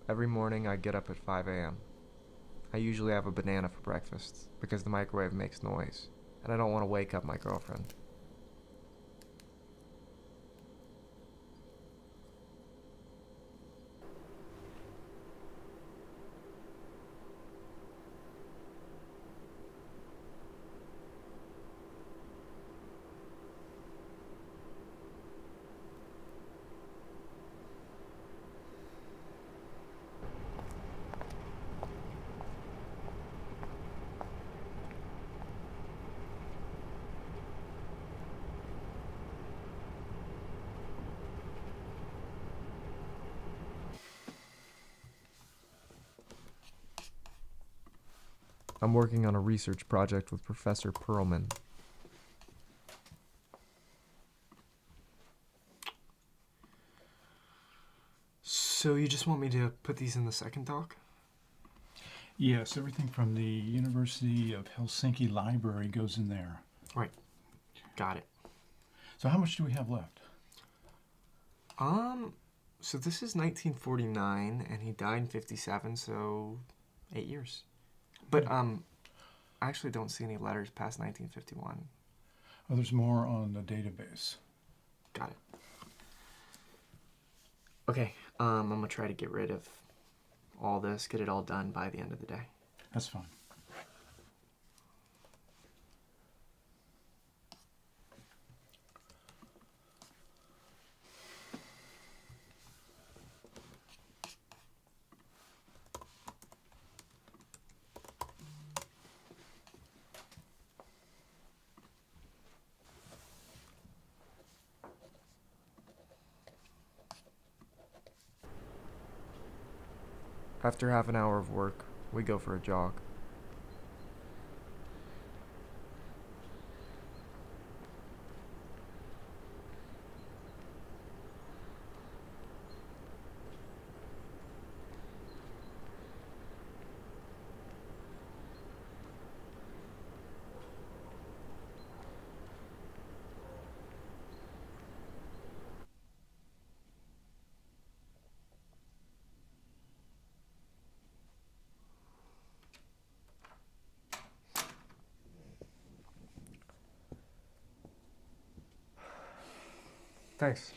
Every morning I get up at 5 a.m. I usually have a banana for breakfast because the microwave makes noise, and I don't want to wake up my girlfriend. I'm working on a research project with Professor Perlman. So you just want me to put these in the second doc? Yes, everything from the University of Helsinki library goes in there. Right. Got it. So how much do we have left? Um, so this is 1949, and he died in 57, so 8 years. But I actually don't see any letters past 1951. Oh, there's more on the database. Got it. Okay. I'm gonna try to get rid of all this, get it all done by the end of the day. That's fine. After half an hour of work, we go for a jog. Thanks.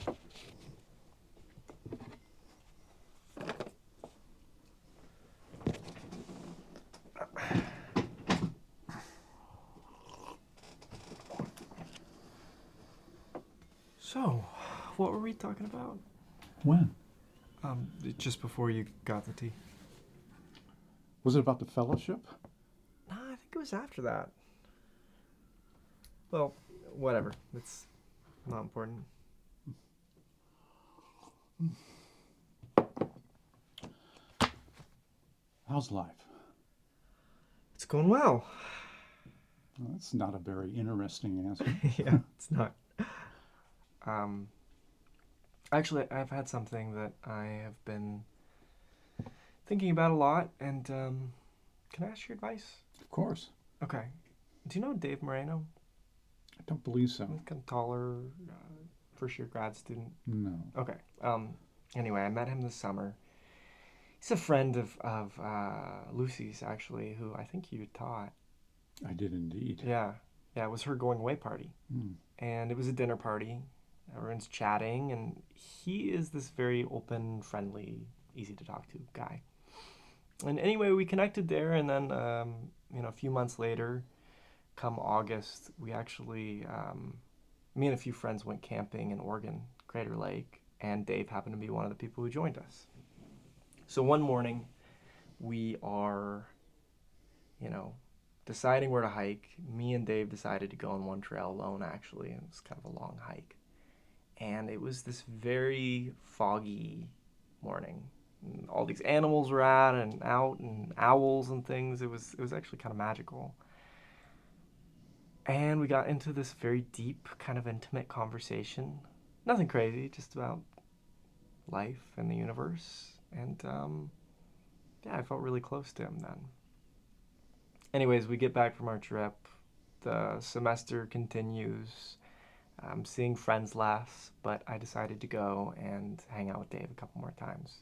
So, what were we talking about? When? Just before you got the tea. Was it about the fellowship? Nah, I think it was after that. Well, whatever. It's not important. How's life? It's going well. Well, that's not a very interesting answer. Yeah, it's not. Um, Actually, I've had something that I have been thinking about a lot, and can I ask your advice? Of course. Okay. Do you know Dave Moreno? I don't believe so. Kind of taller, first year grad student. No. Okay. Anyway, I met him this summer. He's a friend of Lucy's, actually, who I think you taught. I did indeed. Yeah. Yeah, it was her going away party. Hmm. And it was a dinner party. Everyone's chatting, and he is this very open, friendly, easy to talk to guy. And anyway, we connected there, and then, a few months later, come August, we actually, me and a few friends went camping in Oregon, Crater Lake, and Dave happened to be one of the people who joined us. So one morning, we are, you know, deciding where to hike. Me and Dave decided to go on one trail alone, actually, and it was kind of a long hike. And it was this very foggy morning. And all these animals were out, and owls and things. It was actually kind of magical. And we got into this very deep, kind of intimate conversation. Nothing crazy, just about life and the universe. And yeah, I felt really close to him then. Anyways, we get back from our trip. The semester continues. I'm seeing friends less, but I decided to go and hang out with Dave a couple more times.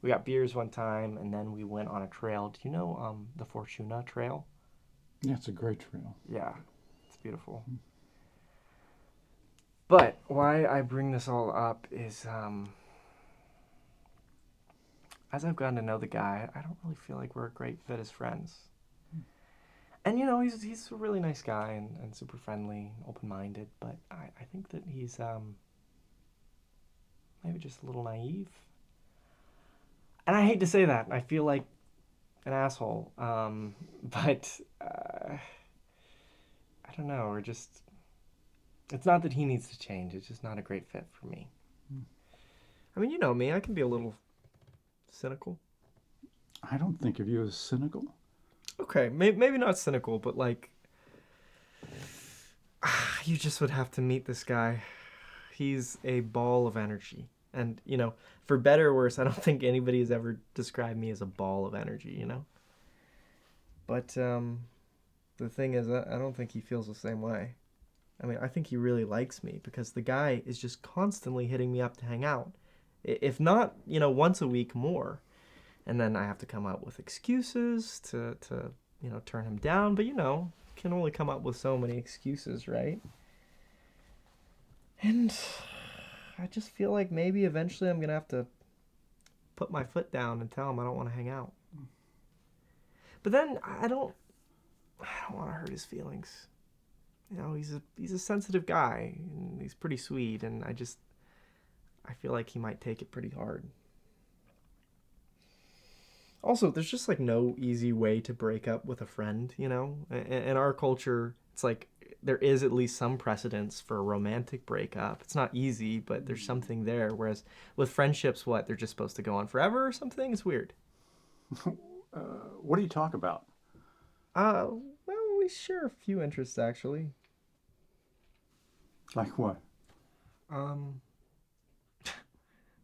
We got beers one time, and then we went on a trail. Do you know the Fortuna Trail? Yeah, it's a great trail. Yeah, it's beautiful. But why I bring this all up is, as I've gotten to know the guy, I don't really feel like we're a great fit as friends. And he's a really nice guy and super friendly, open minded. But I think that he's maybe just a little naive. And I hate to say that. I feel like an asshole. But I don't know. We're just. It's not that he needs to change. It's just not a great fit for me. I mean, you know me. I can be a little cynical. I don't think of you as cynical. Okay, maybe not cynical, but like, you just would have to meet this guy. He's a ball of energy. And, for better or worse, I don't think anybody has ever described me as a ball of energy. But the thing is, I don't think he feels the same way. I mean, I think he really likes me because the guy is just constantly hitting me up to hang out. If not, once a week more. And then I have to come up with excuses to turn him down. But, can only come up with so many excuses, right? And I just feel like maybe eventually I'm going to have to put my foot down and tell him I don't want to hang out. But then I don't want to hurt his feelings. He's a sensitive guy and he's pretty sweet, and I feel like he might take it pretty hard. Also, there's just like no easy way to break up with a friend, In our culture, it's like there is at least some precedence for a romantic breakup. It's not easy, but there's something there. Whereas with friendships, they're just supposed to go on forever or something? It's weird. What do you talk about? Well, we share a few interests actually. Like what? Um,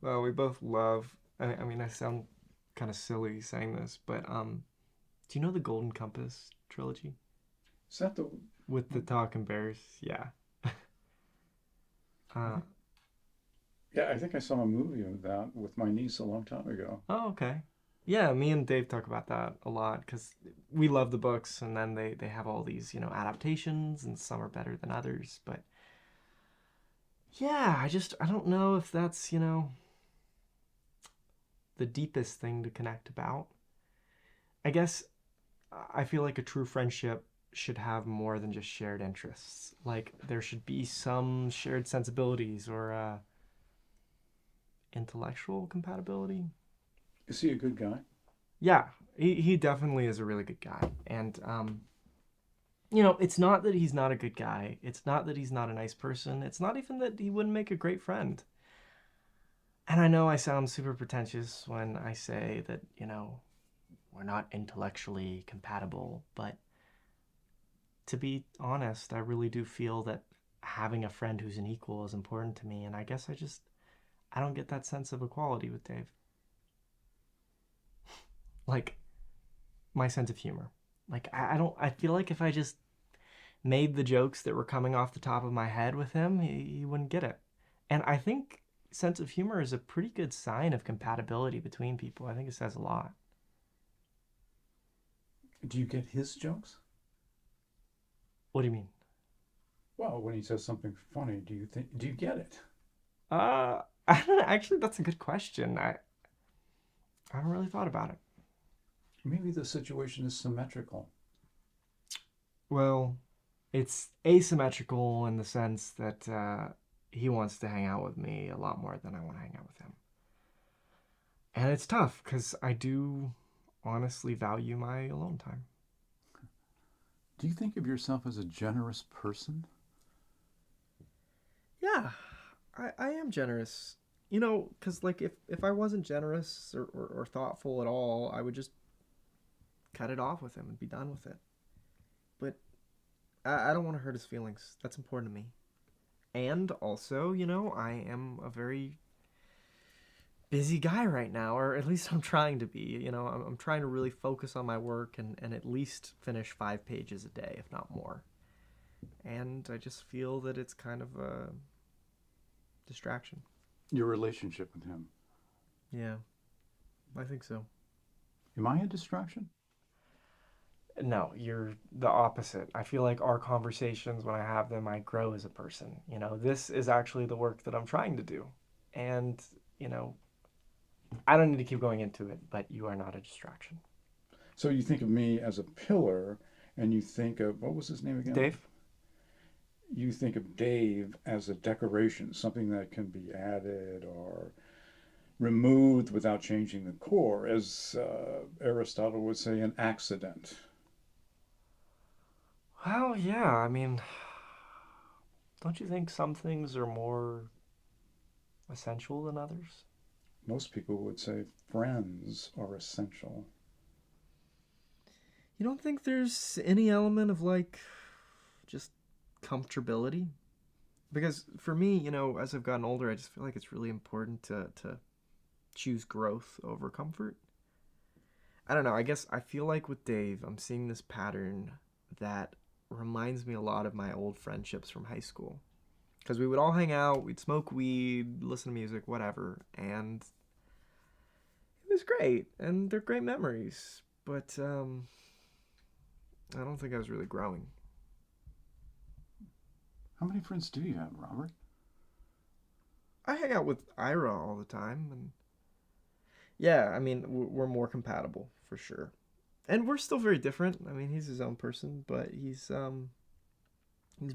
well, we both love. I mean, I sound kind of silly saying this, but do you know the Golden Compass trilogy Is that the? with the talking bears? Yeah. Uh, Yeah, I think I saw a movie of that with my niece a long time ago. oh, okay. Yeah, me and Dave talk about that a lot because we love the books, and then they have all these adaptations, and some are better than others. But yeah, I don't know if that's the deepest thing to connect about. I guess I feel like a true friendship should have more than just shared interests. Like there should be some shared sensibilities or intellectual compatibility. Is he a good guy? Yeah, he definitely is a really good guy. And it's not that he's not a good guy. It's not that he's not a nice person. It's not even that he wouldn't make a great friend. And I know I sound super pretentious when I say that, we're not intellectually compatible, but to be honest, I really do feel that having a friend who's an equal is important to me, and I guess I don't get that sense of equality with Dave. Like my sense of humor. Like I don't I feel like if I just made the jokes that were coming off the top of my head with him, he wouldn't get it. And I think sense of humor is a pretty good sign of compatibility between people. I think it says a lot. Do you get his jokes? What do you mean? Well, when he says something funny, do you get it? I don't know. Actually, that's a good question. I haven't really thought about it. Maybe the situation is symmetrical. Well, it's asymmetrical in the sense that he wants to hang out with me a lot more than I want to hang out with him. And it's tough because I do honestly value my alone time. Do you think of yourself as a generous person? Yeah, I am generous. Because like if I wasn't generous or thoughtful at all, I would just cut it off with him and be done with it. But I don't want to hurt his feelings. That's important to me. And also, I am a very busy guy right now, or at least I'm trying to be. I'm trying to really focus on my work and at least finish 5 pages a day, if not more. And I just feel that it's kind of a distraction. Your relationship with him. Yeah. I think so. Am I a distraction? No, you're the opposite. I feel like our conversations, when I have them, I grow as a person. This is actually the work that I'm trying to do. And, you know, I don't need to keep going into it, but you are not a distraction. So you think of me as a pillar, and you think of, what was his name again? Dave? You think of Dave as a decoration, something that can be added or removed without changing the core, as Aristotle would say, an accident. Well, yeah, I mean, don't you think some things are more essential than others? Most people would say friends are essential. You don't think there's any element of like just comfortability? Because for me, as I've gotten older, I just feel like it's really important to choose growth over comfort. I don't know. I guess I feel like with Dave, I'm seeing this pattern that reminds me a lot of my old friendships from high school. Because we would all hang out, we'd smoke weed, listen to music, whatever, and it was great, and they're great memories. But I don't think I was really growing. How many friends do you have, Robert? I hang out with Ira all the time, and yeah, I mean, we're more compatible for sure, and we're still very different. I mean, he's his own person, but he's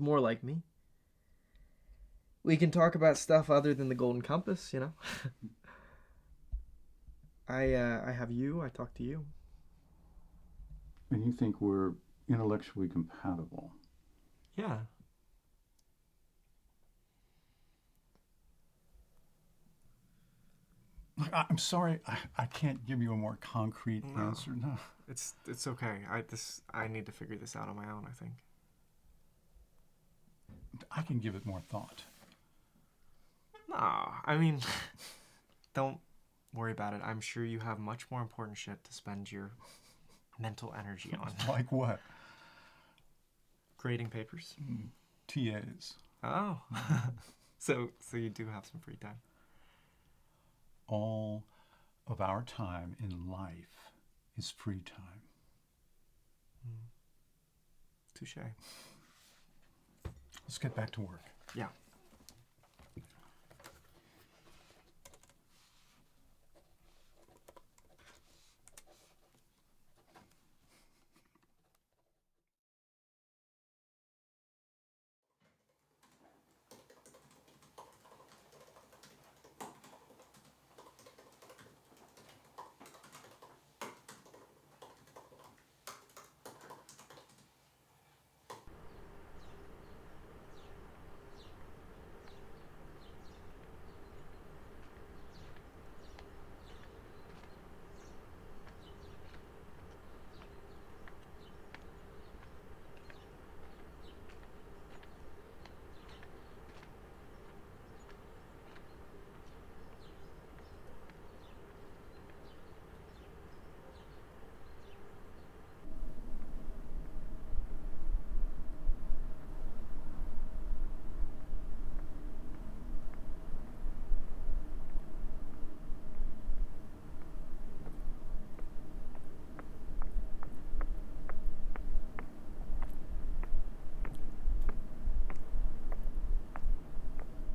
more like me. We can talk about stuff other than the Golden Compass. I have you. I talk to you. And you think we're intellectually compatible. Yeah. I'm sorry, I can't give you a more concrete No, answer. No, it's okay. I need to figure this out on my own. I think. I can give it more thought. No, I mean, don't worry about it. I'm sure you have much more important shit to spend your mental energy on. Like what? Grading papers. TAs. Oh, so you do have some free time. All of our time in life is free time. Touche. Let's get back to work. Yeah.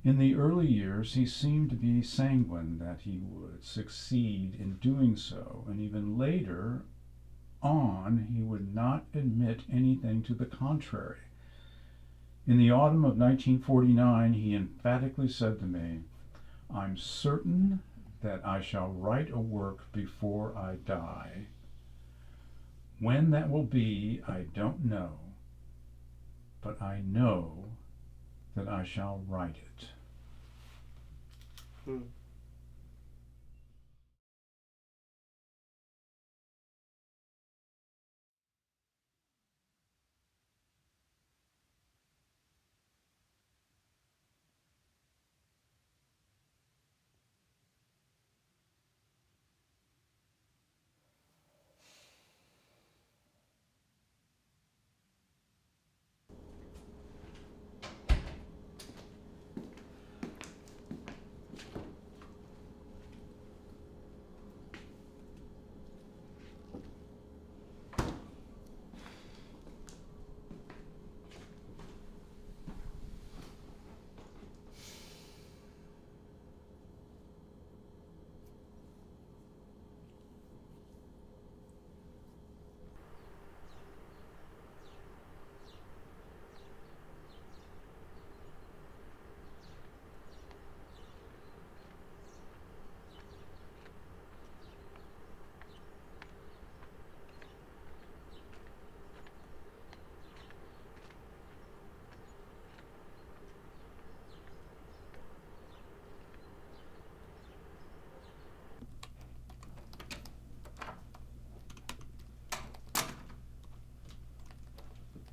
In the early years, he seemed to be sanguine that he would succeed in doing so, and even later on, he would not admit anything to the contrary. In the autumn of 1949, he emphatically said to me, "I'm certain that I shall write a work before I die. When that will be, I don't know, but I know that I shall write it." Hmm.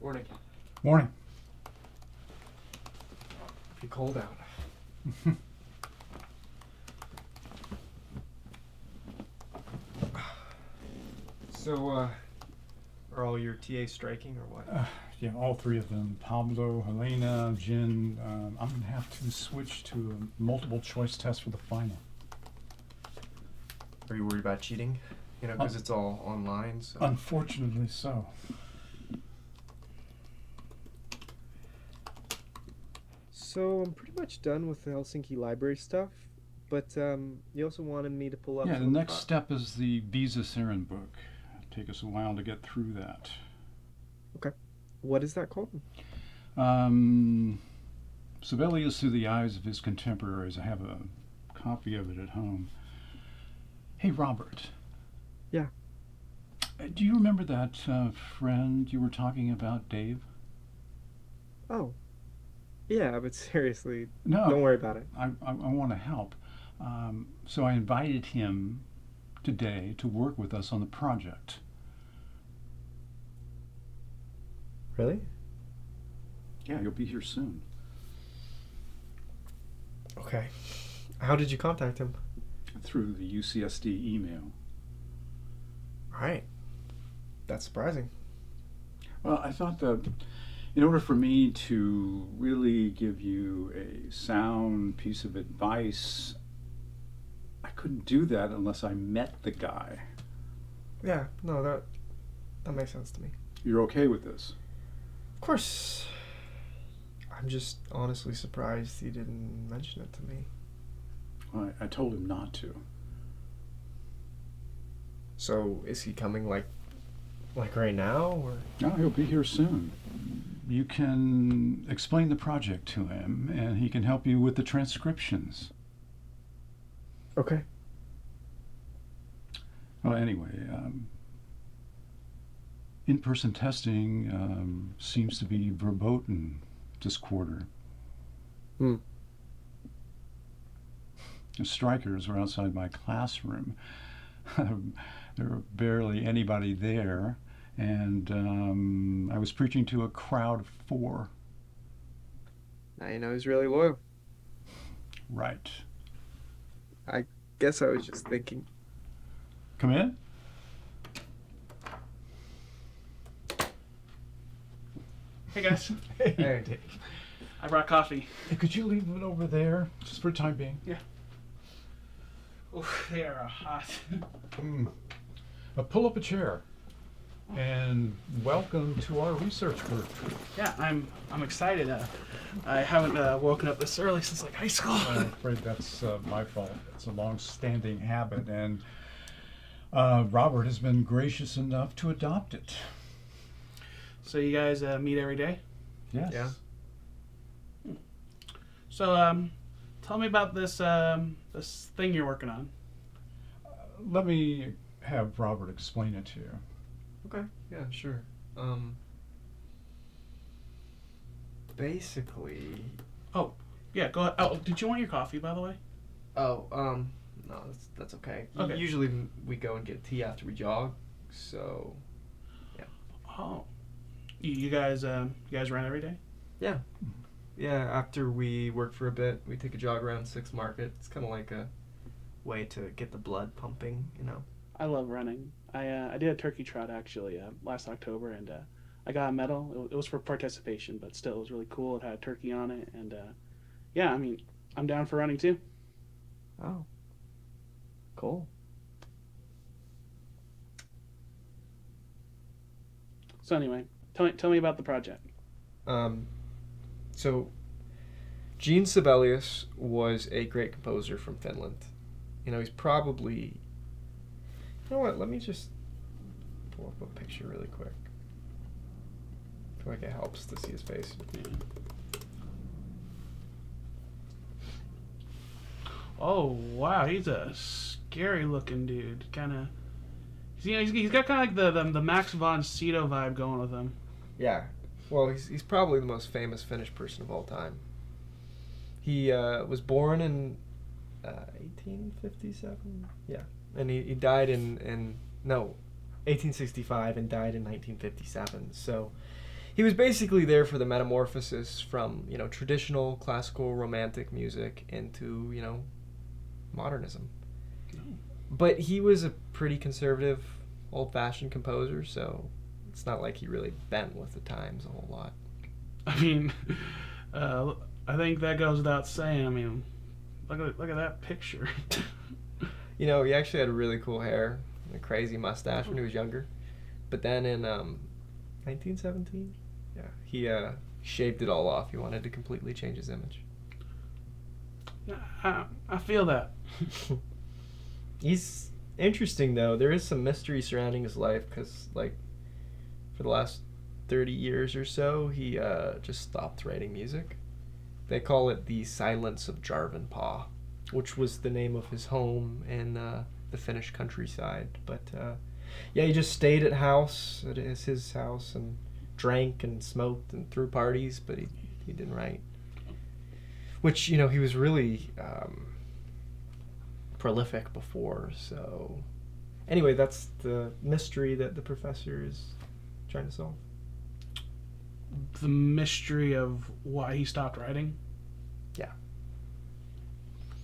Morning. Morning. Pretty cold out. So, are all your TAs striking or what? Yeah, all three of them. Pablo, Helena, Jin. I'm going to have to switch to a multiple choice test for the final. Are you worried about cheating? You know, because it's all online, so... Unfortunately so. So I'm pretty much done with the Helsinki library stuff, but you also wanted me to pull up. Yeah, the some next step is the Visa Saren book. It'll take us a while to get through that. What is that called? Sibelius Through the Eyes of His Contemporaries. I have a copy of it at home. Hey, Robert. Yeah. Do you remember that friend you were talking about, Dave? Oh, yeah, but seriously, No. don't worry about it. I want to help. So I invited him today to work with us on the project. Really? Yeah, he'll be here soon. Okay. How did you contact him? Through the UCSD email. All right. That's surprising. Well, I thought that in order for me to really give you a sound piece of advice, I couldn't do that unless I met the guy. Yeah, no, that makes sense to me. You're okay with this? Of course. I'm just honestly surprised he didn't mention it to me. Well, I told him not to. So is he coming like right now, or? No, he'll be here soon. You can explain the project to him, and he can help you with the transcriptions. Okay. Well, anyway, in-person testing seems to be verboten this quarter. The strikers were outside my classroom. There were barely anybody there, and I was preaching to a crowd of 4. Now you know he's really loyal. Right. Guess I was just thinking. Come in. Hey guys, Hey. I brought coffee. Could you leave it over there, just for the time being? Oof, they are hot. Pull up a chair. And welcome to our research group. Yeah, I'm excited. I haven't woken up this early since like high school. I'm afraid that's my fault. It's a long-standing habit, and Robert has been gracious enough to adopt it. So you guys meet every day? Yes. Yeah. So tell me about this this thing you're working on. Let me have Robert explain it to you. Okay. Yeah, sure. Basically. Yeah, go ahead. Oh, did you want your coffee, by the way? Oh, no, that's okay. Okay. Usually we go and get tea after we jog, so. Oh, you guys run every day? Yeah. Yeah, after we work for a bit, we take a jog around 6 Market. It's kind of like a way to get the blood pumping, you know. I love running. I did a turkey trot actually last October, and I got a medal. It was for participation, but still, it was really cool. It had a turkey on it, and yeah, I mean, I'm down for running too. Oh. Cool. So anyway, tell me about the project. So Gene Sibelius was a great composer from Finland. You know, he's probably... You know what, let me just pull up a picture really quick. I feel like it helps to see his face. Oh wow, he's a scary looking dude. Kind of, he's got kind of like the Max von Sydow vibe going with him. Yeah. Well, he's probably the most famous Finnish person of all time. He was born in 1857. Yeah, and he died in 1865 and died in 1957. So he was basically there for the metamorphosis from, traditional classical romantic music into, modernism. But he was a pretty conservative, old-fashioned composer, so it's not like he really bent with the times a whole lot. I mean, I think that goes without saying. I mean, look at that picture. He actually had really cool hair, a crazy mustache when he was younger. But then in 1917, he shaved it all off. He wanted to completely change his image. I feel that. He's interesting, though. There is some mystery surrounding his life because, for the last 30 years or so, he just stopped writing music. They call it the Silence of Jarvenpää, which was the name of his home in the Finnish countryside. But, he just stayed at his house, and drank and smoked and threw parties, but he didn't write. Which, he was really prolific before, so... Anyway, that's the mystery that the professor is trying to solve. The mystery of why he stopped writing? Yeah.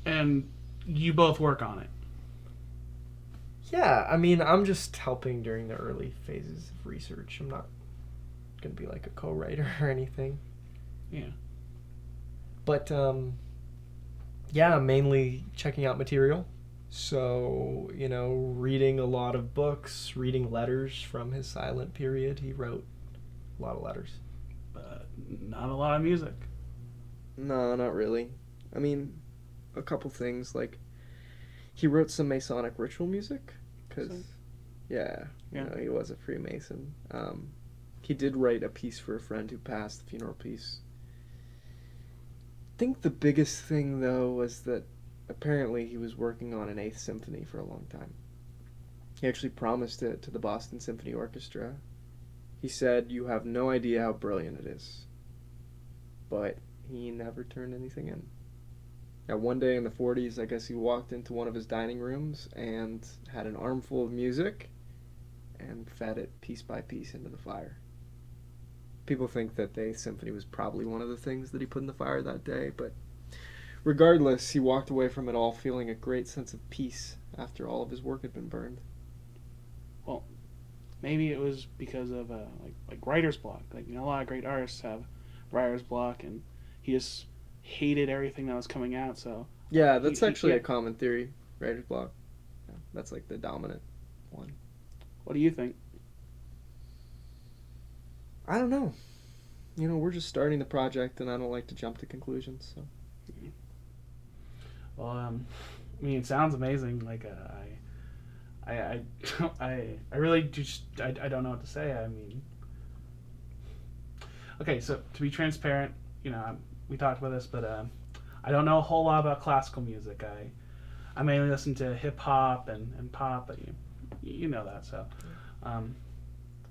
And you both work on it? Yeah, I mean, I'm just helping during the early phases of research. I'm not going to be like a co-writer or anything. Yeah. But, mainly checking out material. So, reading a lot of books, reading letters from his silent period. He wrote a lot of letters. But not a lot of music. No, not really. I mean, a couple things, he wrote some Masonic ritual music, because, he was a Freemason. He did write a piece for a friend who passed, the funeral piece. I think the biggest thing, though, was that apparently he was working on an 8th symphony for a long time. He actually promised it to the Boston Symphony Orchestra. He said, "You have no idea how brilliant it is." But he never turned anything in. Now, one day in the 40s, I guess he walked into one of his dining rooms and had an armful of music and fed it piece by piece into the fire. People think that the 8th Symphony was probably one of the things that he put in the fire that day, but regardless, he walked away from it all feeling a great sense of peace after all of his work had been burned. Well, maybe it was because of like writer's block. A lot of great artists have writer's block, and he just hated everything that was coming out. So yeah, that's actually a common theory. Writer's block. Yeah, that's the dominant one. What do you think? I don't know. We're just starting the project, and I don't like to jump to conclusions. So. Well, it sounds amazing. I really just I don't know what to say. I mean, okay, so to be transparent, we talked about this, but I don't know a whole lot about classical music. I mainly listen to hip hop and pop, but you know that. So,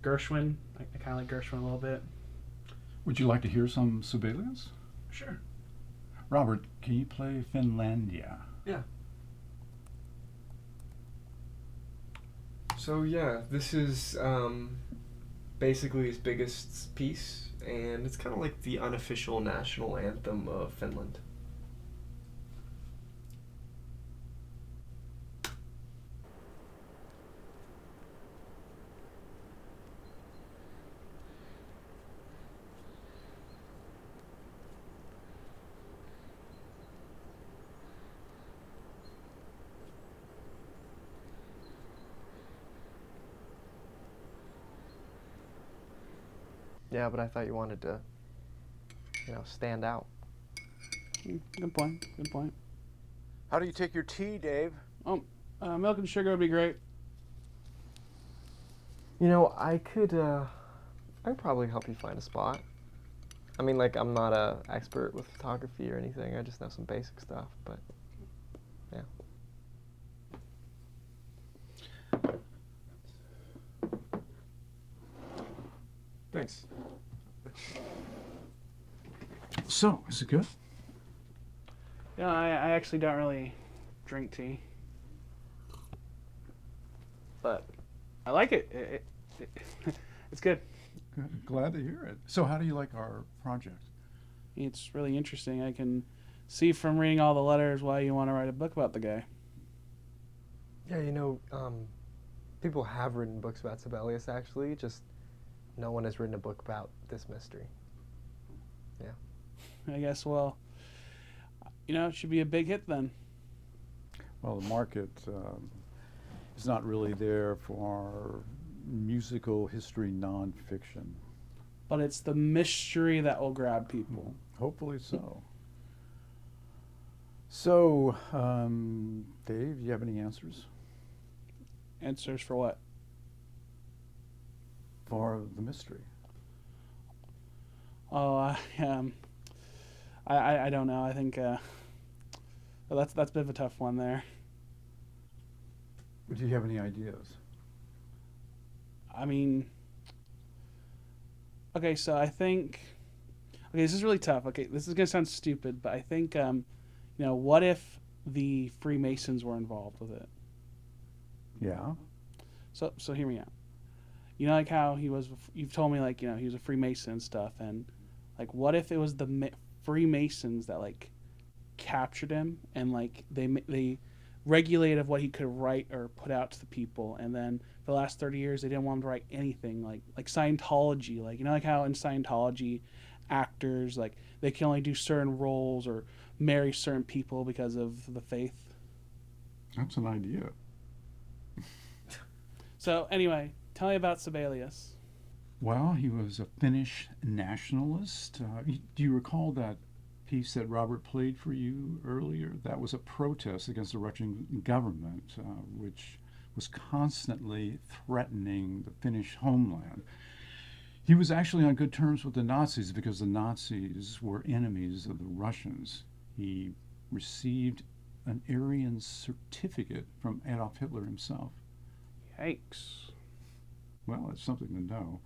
Gershwin, I kind of like Gershwin a little bit. Would you like to hear some Sibelius? Sure. Robert, can you play Finlandia? Yeah. So this is basically his biggest piece, and it's kind of like the unofficial national anthem of Finland. Yeah, but I thought you wanted to, stand out. Good point. Good point. How do you take your tea, Dave? Milk and sugar would be great. I could probably help you find a spot. I mean, I'm not a expert with photography or anything. I just know some basic stuff, but yeah. Thanks. So, is it good? I actually don't really drink tea, but I like it. It's good. Good. Glad to hear it. So, how do you like our project? It's really interesting. I can see from reading all the letters why you want to write a book about the guy. Yeah, people have written books about Sibelius, actually, just no one has written a book about this mystery. I guess, well, it should be a big hit then. Well, the market is not really there for musical history nonfiction. But it's the mystery that will grab people. Hopefully so. So, Dave, you have any answers Answers for what? for the mystery? Oh, I don't know. I think well, that's a bit of a tough one there. Do you have any ideas? I mean, okay, so I think, okay, this is really tough. Okay, this is gonna sound stupid, but I think, what if the Freemasons were involved with it? Yeah. So hear me out. Like how you've told me, like, he was a Freemason and stuff, and like, what if it was the Freemasons that like captured him and like they regulated what he could write or put out to the people, and then for the last 30 years they didn't want him to write anything, like Scientology, like like how in Scientology actors, like, they can only do certain roles or marry certain people because of the faith. That's an idea. So anyway, tell me about Sibelius. Well, he was a Finnish nationalist. Do you recall that piece that Robert played for you earlier? That was a protest against the Russian government, which was constantly threatening the Finnish homeland. He was actually on good terms with the Nazis because the Nazis were enemies of the Russians. He received an Aryan certificate from Adolf Hitler himself. Yikes. Well, it's something to know.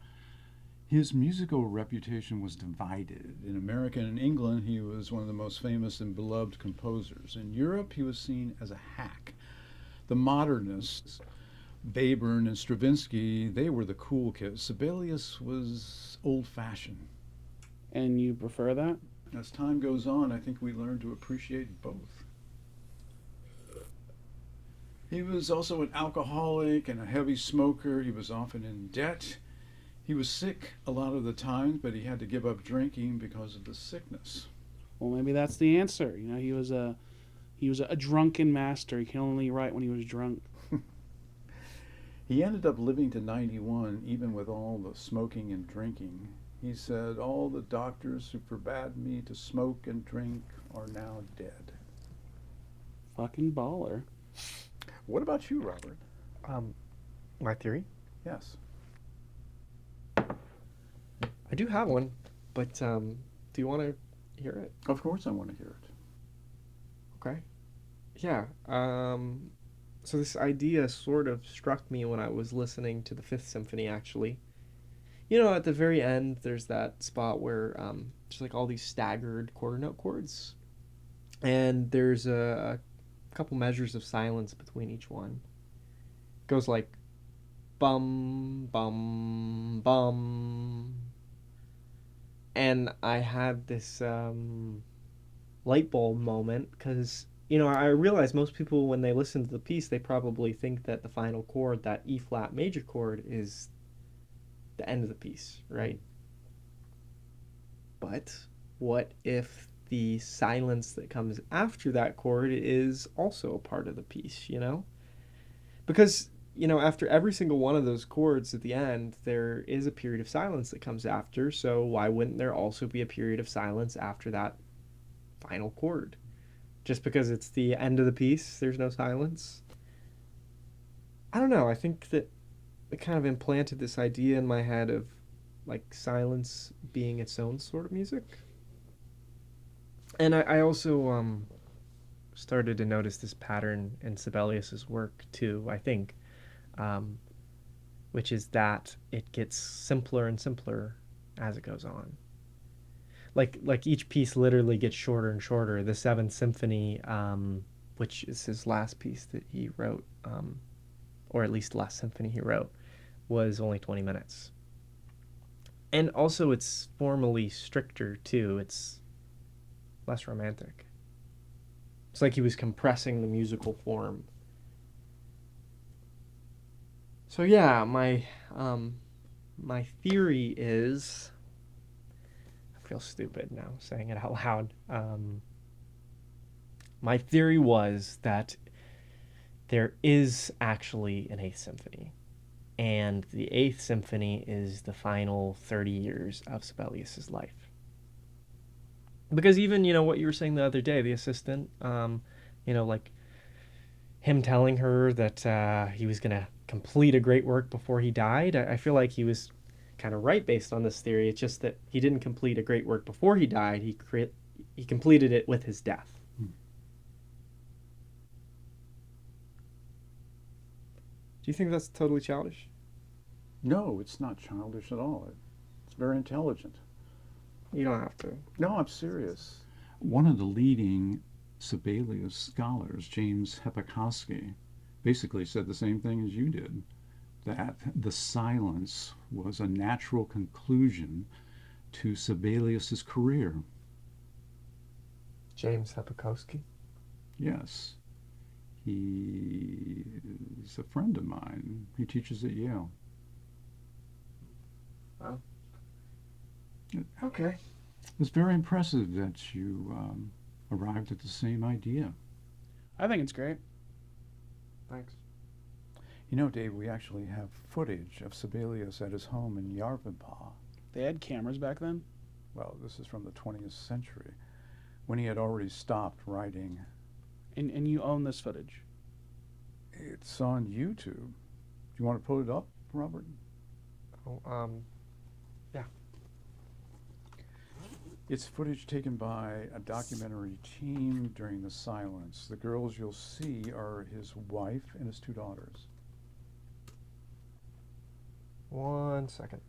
His musical reputation was divided. In America and England, he was one of the most famous and beloved composers. In Europe, he was seen as a hack. The modernists, Webern and Stravinsky, they were the cool kids. Sibelius was old-fashioned. And you prefer that? As time goes on, I think we learn to appreciate both. He was also an alcoholic and a heavy smoker. He was often in debt. He was sick a lot of the time, but he had to give up drinking because of the sickness. Well, maybe that's the answer. He was a drunken master. He can only write when he was drunk. He ended up living to 91, even with all the smoking and drinking. He said, "All the doctors who forbade me to smoke and drink are now dead." Fucking baller. What about you, Robert? My theory? Yes. I do have one, but do you want to hear it? Of course I want to hear it. Okay. Yeah. So this idea sort of struck me when I was listening to the Fifth Symphony, actually. At the very end, there's that spot where there's like all these staggered quarter note chords, and there's a couple measures of silence between each one. It goes like bum, bum, bum. And I had this light bulb moment because, I realize most people, when they listen to the piece, they probably think that the final chord, that E flat major chord, is the end of the piece, right? But what if the silence that comes after that chord is also a part of the piece, Because, after every single one of those chords at the end, there is a period of silence that comes after, so why wouldn't there also be a period of silence after that final chord? Just because it's the end of the piece, there's no silence? I don't know, I think that it kind of implanted this idea in my head of, like, silence being its own sort of music. And I also started to notice this pattern in Sibelius's work too, I think, which is that it gets simpler and simpler as it goes on. Like each piece literally gets shorter and shorter. The Seventh Symphony, which is his last piece that he wrote, or at least last symphony he wrote, was only 20 minutes. And also, it's formally stricter too. It's less romantic. It's like he was compressing the musical form. So yeah, my theory is, I feel stupid now saying it out loud. My theory was that there is actually an Eighth Symphony, and the Eighth Symphony is the final 30 years of Sibelius's life. Because even what you were saying the other day, the assistant, like him telling her that he was gonna complete a great work before he died. I feel like he was kind of right based on this theory. It's just that he didn't complete a great work before he died. He completed it with his death. Do you think that's totally childish? No, it's not childish at all. It's very intelligent. You don't have to. No, I'm serious. One of the leading Sibelius scholars, James Hepikowski, basically said the same thing as you did, that the silence was a natural conclusion to Sibelius's career. James Hepikowski. Yes. He is a friend of mine. He teaches at Yale. Wow. Okay. It's very impressive that you arrived at the same idea. I think it's great. Thanks. You know, Dave, we actually have footage of Sibelius at his home in Yarvanpah. They had cameras back then. Well, this is from the 20th century, when he had already stopped writing. And you own this footage. It's on YouTube. Do you want to pull it up, Robert? Oh, yeah. It's footage taken by a documentary team during the silence. The girls you'll see are his wife and his 2 daughters. 1 second.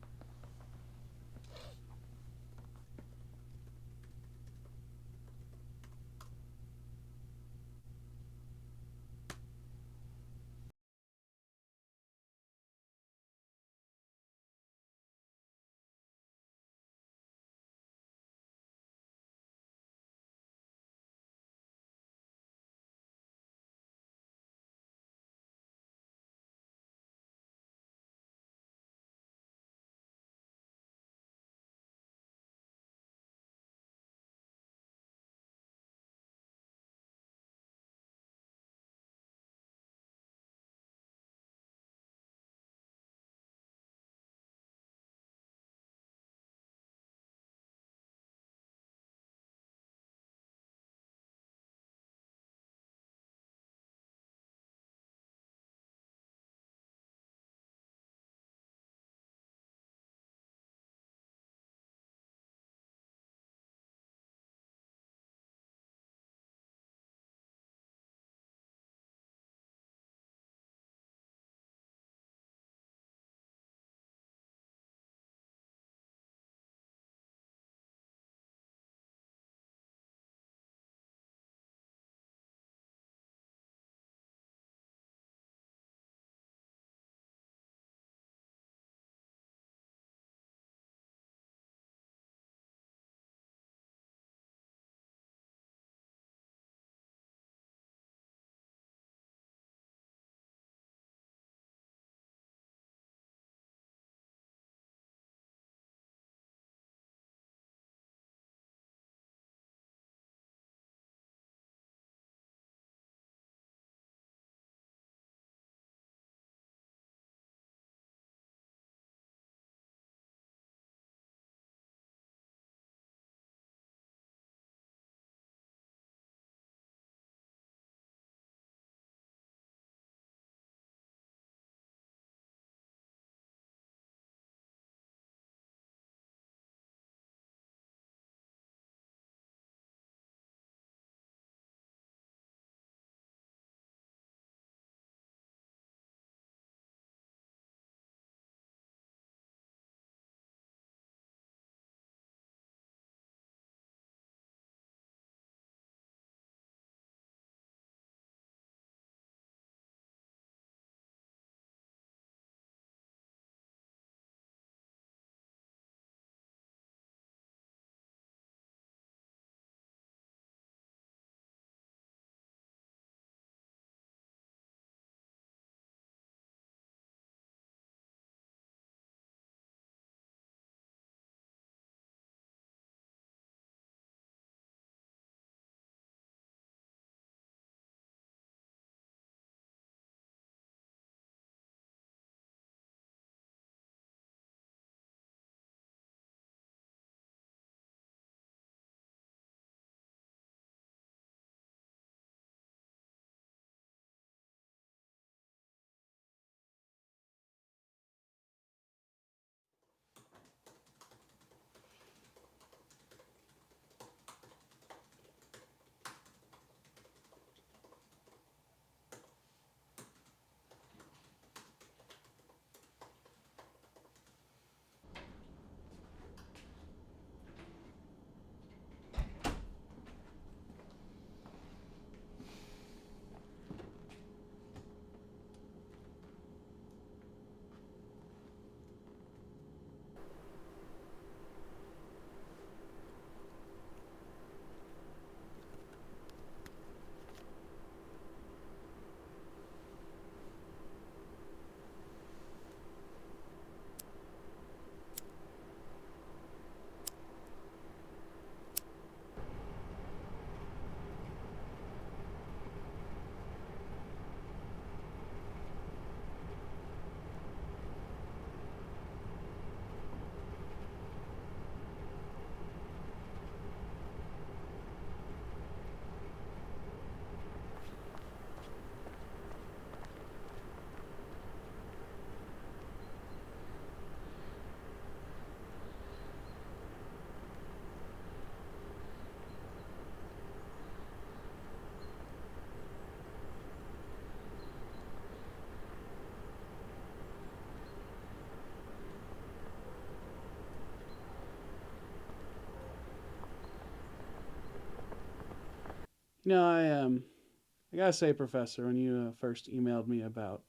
I gotta say, Professor, when you first emailed me about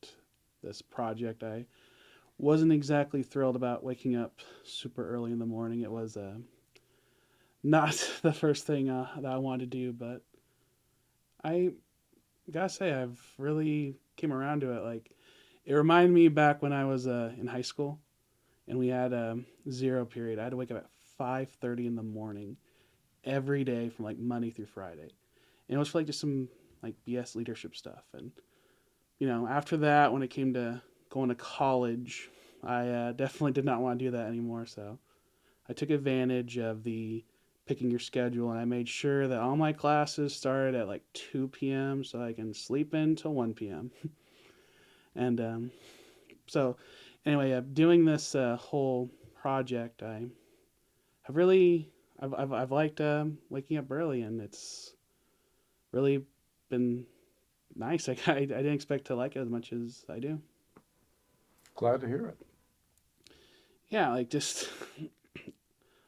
this project, I wasn't exactly thrilled about waking up super early in the morning. It was not the first thing that I wanted to do, but I gotta say I've really came around to it. Like it reminded me back when I was in high school and we had zero period. I had to wake up at 5:30 in the morning every day from like Monday through Friday, and it was for like just some like BS leadership stuff. And after that, when it came to going to college, I definitely did not want to do that anymore. So I took advantage of the picking your schedule and I made sure that all my classes started at like 2 p.m. so I can sleep in till 1 p.m. And so, anyway, doing this whole project, I have really, I've liked waking up early, and it's really been nice. I didn't expect to like it as much as I do. Glad to hear it. Yeah, like just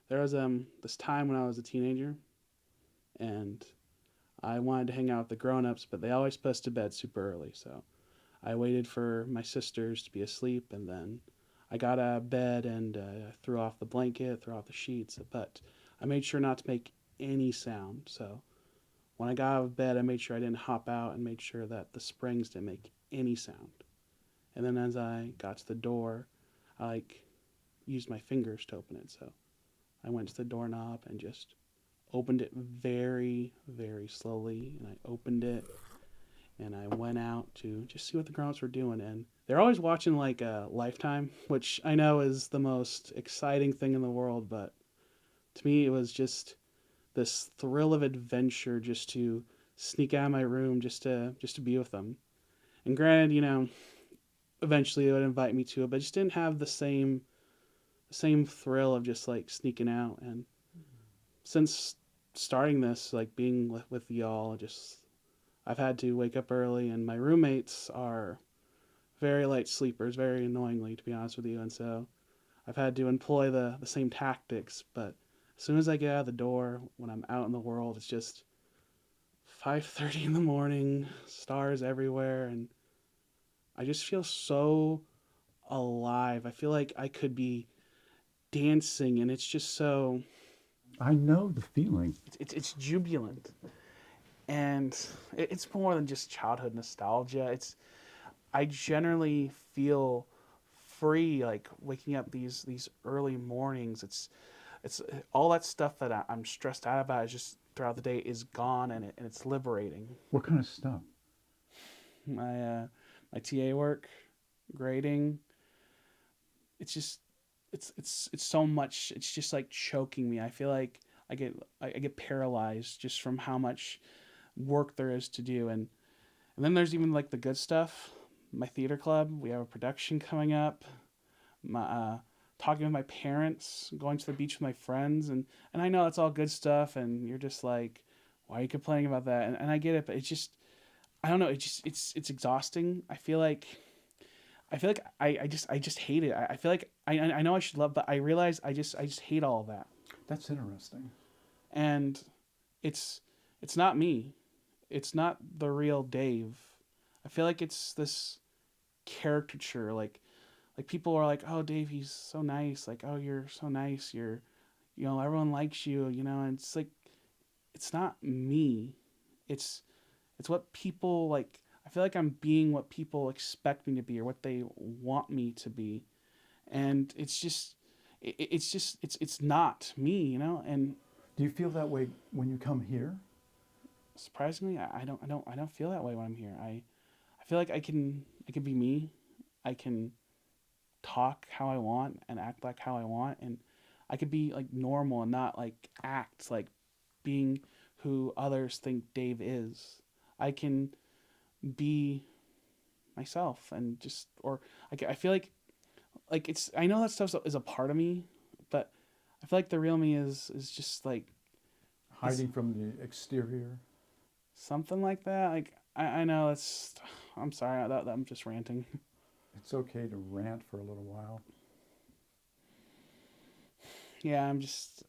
there was this time when I was a teenager, and I wanted to hang out with the grown-ups, but they always put us to bed super early. So I waited for my sisters to be asleep, and then I got out of bed and threw off the blanket, threw off the sheets, but I made sure not to make any sound. So when I got out of bed, I made sure I didn't hop out and made sure that the springs didn't make any sound. And then as I got to the door, I used my fingers to open it. So I went to the doorknob and just opened it very, very slowly. And I opened it and I went out to just see what the grown-ups were doing. And they're always watching like Lifetime, which I know is the most exciting thing in the world, but to me it was just this thrill of adventure just to sneak out of my room just to be with them. And granted, eventually they would invite me to it, but I just didn't have the same thrill of just like sneaking out. And since starting this, like being with y'all, just I've had to wake up early, and my roommates are very light sleepers, very annoyingly, to be honest with you. And so I've had to employ the same tactics. But as soon as I get out of the door, when I'm out in the world, it's just 5:30 in the morning, stars everywhere, and I just feel so alive. I feel like I could be dancing, and it's just so I know the feeling. it's jubilant, and it's more than just childhood nostalgia. I generally feel free, like waking up these early mornings. It's all that stuff that I'm stressed out about is just throughout the day is gone, and it's liberating. What kind of stuff? My TA work, grading. It's just it's so much. It's just like choking me. I feel like I get paralyzed just from how much work there is to do. And then there's even like the good stuff. My theater club, we have a production coming up. My talking with my parents, going to the beach with my friends, and I know it's all good stuff, and you're just like, why are you complaining about that? And I get it, but it's just I don't know. It's exhausting. I feel like I just hate it. I feel like I know I should love, but I realize I just hate all of that. That's interesting. And it's not me. It's not the real Dave. I feel like it's this caricature. Like people are like, oh, Dave, he's so nice. Like, oh, you're so nice. Everyone likes you. And it's like, it's not me. It's what people like. I feel like I'm being what people expect me to be or what they want me to be, and it's not me. And Do you feel that way when you come here? surprisingly, I don't feel that way when I'm here. I feel like I can be me. I can talk how I want and act like how I want, and I could be like normal and not like act like being who others think Dave is. I can be myself and just or I feel like it's I know that stuff is a part of me, but I feel like the real me is just like Hiding from the exterior? something like that. Like I know it's I'm sorry that I'm just ranting. It's okay to rant for a little while. Yeah, I'm just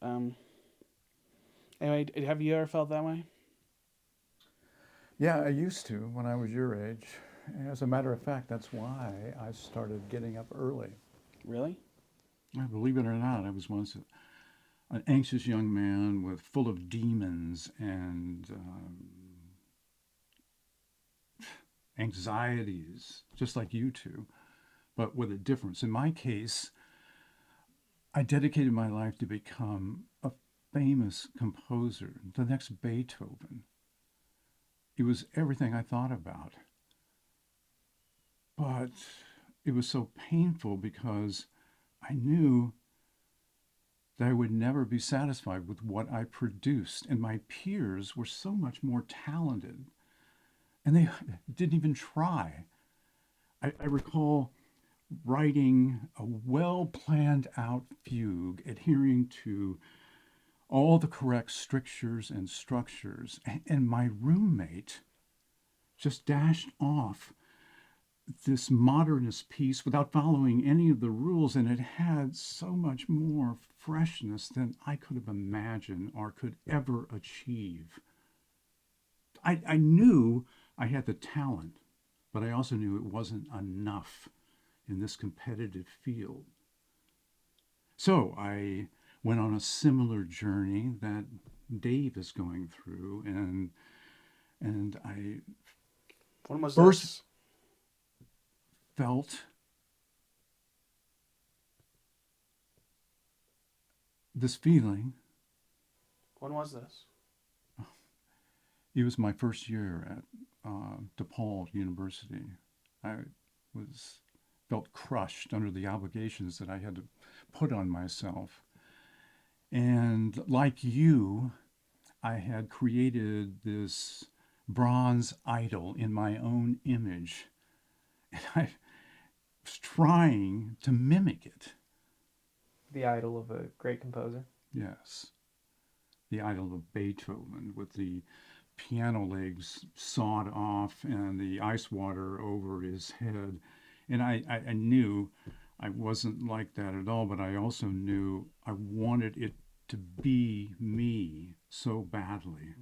anyway, have you ever felt that way? Yeah, I used to when I was your age. As a matter of fact, that's why I started getting up early. Really? I believe it or not, I was once an anxious young man with full of demons and anxieties, just like you two, but with a difference. In my case, I dedicated my life to become a famous composer, the next Beethoven. It was everything I thought about. But it was so painful because I knew that I would never be satisfied with what I produced. And my peers were so much more talented, and they didn't even try. I recall writing a well planned out fugue, adhering to all the correct strictures and structures. And my roommate just dashed off this modernist piece without following any of the rules, and it had so much more freshness than I could have imagined or could ever achieve. I knew I had the talent, but I also knew it wasn't enough in this competitive field. So I went on a similar journey that Dave is going through, and I When was first this? felt this feeling. When was this? It was my first year at DePaul University. I was felt crushed under the obligations that I had to put on myself. And like you, I had created this bronze idol in my own image. And I was trying to mimic it. The idol of a great composer. Yes. The idol of Beethoven with the piano legs sawed off and the ice water over his head. And I knew I wasn't like that at all, but I also knew I wanted it to be me so badly.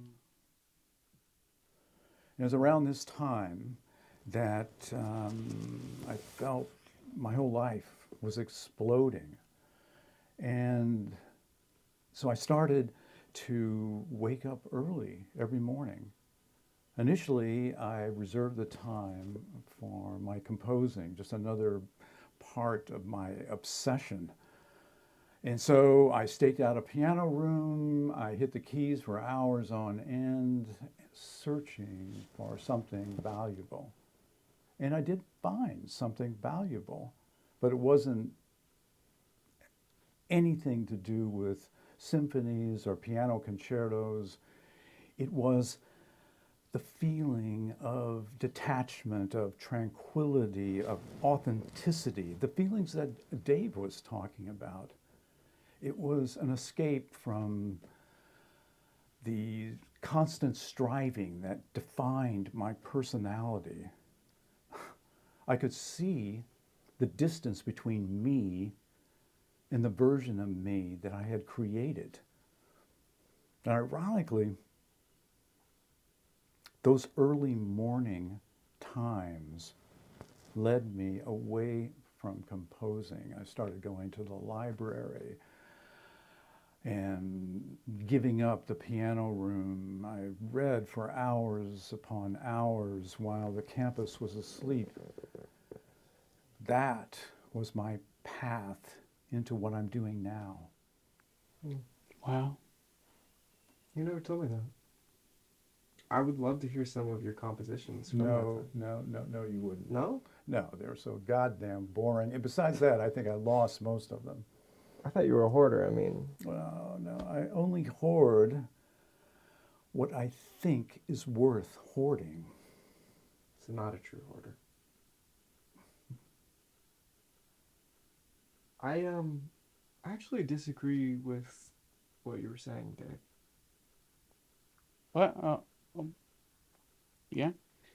It was around this time that I felt my whole life was exploding. And so I started to wake up early every morning. Initially, I reserved the time for my composing, just another part of my obsession. And so I staked out a piano room, I hit the keys for hours on end, searching for something valuable. And I did find something valuable, but it wasn't anything to do with symphonies or piano concertos. It was the feeling of detachment, of tranquility, of authenticity, the feelings that Dave was talking about. It was an escape from the constant striving that defined my personality. I could see the distance between me and the version of me that I had created. And ironically, those early morning times led me away from composing. I started going to the library and giving up the piano room. I read for hours upon hours while the campus was asleep. That was my path into what I'm doing now. Wow. You never told me that. I would love to hear some of your compositions from that No, time. you wouldn't. No? No, they're so goddamn boring. And besides that, I think I lost most of them. I thought you were a hoarder. I mean, Well, no, I only hoard what I think is worth hoarding. it's not a true hoarder. I actually disagree with what you were saying, Dave. What? Yeah.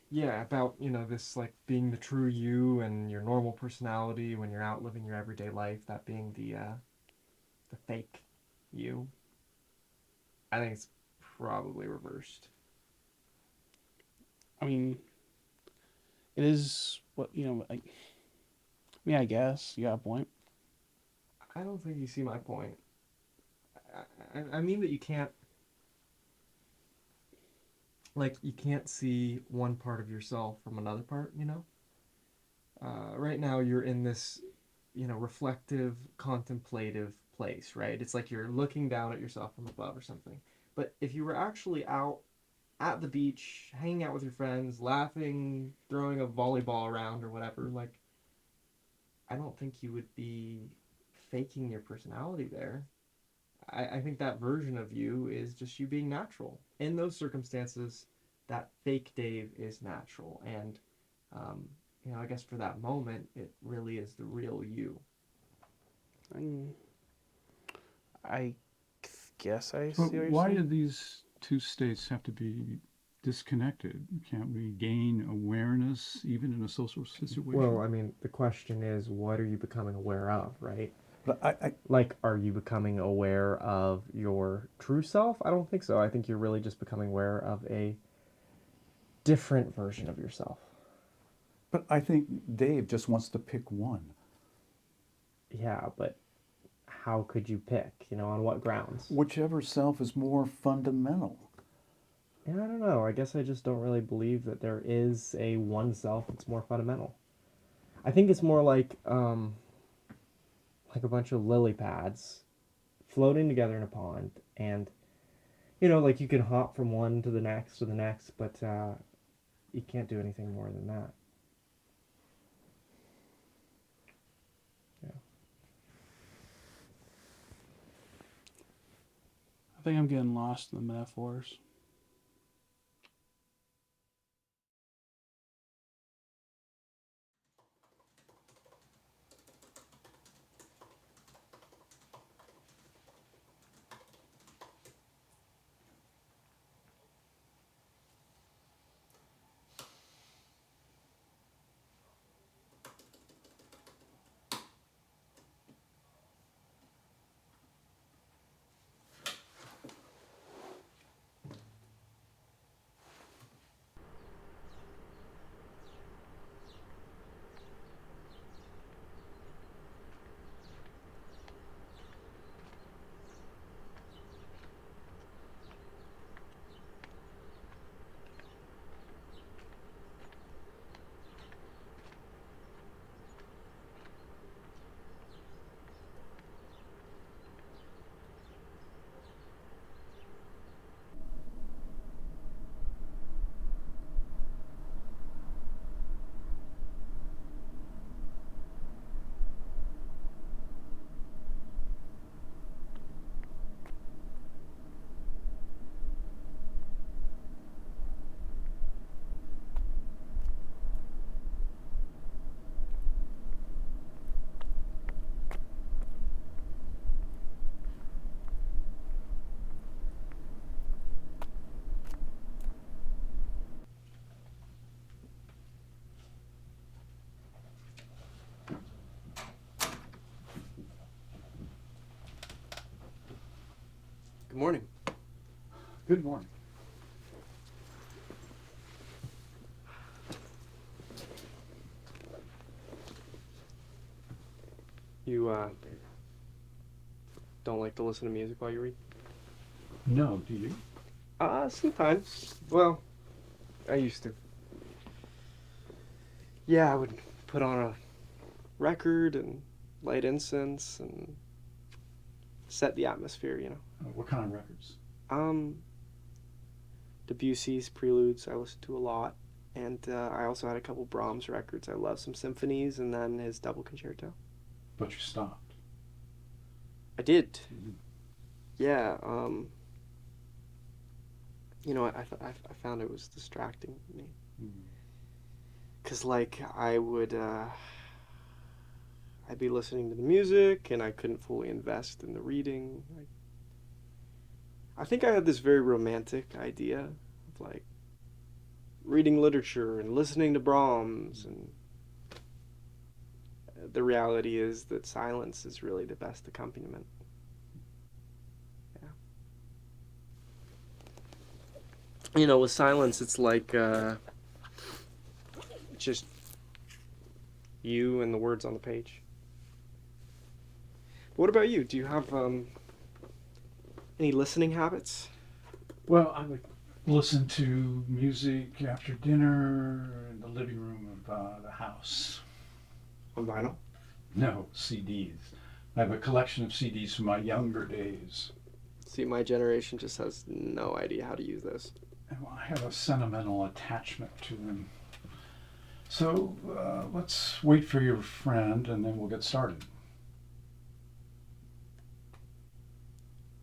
Yeah, about, this like being the true you and your normal personality when you're out living your everyday life, that being the fake you. I think it's probably reversed. mean, it is what I guess you got a point. I don't think you see my point. I mean that you can't, like, you can't see one part of yourself from another part, you know? Right now you're in this, reflective, contemplative place, right? It's like you're looking down at yourself from above or something. But if you were actually out at the beach, hanging out with your friends, laughing, throwing a volleyball around or whatever, like, I don't think you would be faking your personality there. I think that version of you is just you being natural. In those circumstances, that fake Dave is natural. And, I guess for that moment, it really is the real you. I, I guess I see But what you're why saying. do these two states have to be disconnected? Can't we gain awareness even in a social situation? Well, I mean, the question is, what are you becoming aware of, right? But Like, are you becoming aware of your true self? I don't think so. I think you're really just becoming aware of a different version of yourself. but I think Dave just wants to pick one. Yeah, but how could you pick? On what grounds? Whichever self is more fundamental. Yeah, I don't know. I guess I just don't really believe that there is a one self that's more fundamental. I think it's more like a bunch of lily pads floating together in a pond, and like you can hop from one to the next, but you can't do anything more than that. Yeah. I think I'm getting lost in the metaphors. Good morning. Good morning. You don't like to listen to music while you read? No, do you? Sometimes. Well, I used to. Yeah, I would put on a record and light incense and set the atmosphere. What kind of records? Debussy's Preludes I listened to a lot, and I also had a couple Brahms records. I love some symphonies, and then his double concerto. But you stopped. I did. Mhm. Yeah. I found it was distracting me. Cause like I would, I'd be listening to the music, and I couldn't fully invest in the reading. I think I had this very romantic idea of like reading literature and listening to Brahms, and the reality is that silence is really the best accompaniment. Yeah. With silence, it's like It's just you and the words on the page. But what about you? Do you have any listening habits? Well, I would listen to music after dinner in the living room of the house. On vinyl? No, CDs. I have a collection of CDs from my younger days. See, my generation just has no idea how to use those. And I have a sentimental attachment to them. So let's wait for your friend and then we'll get started.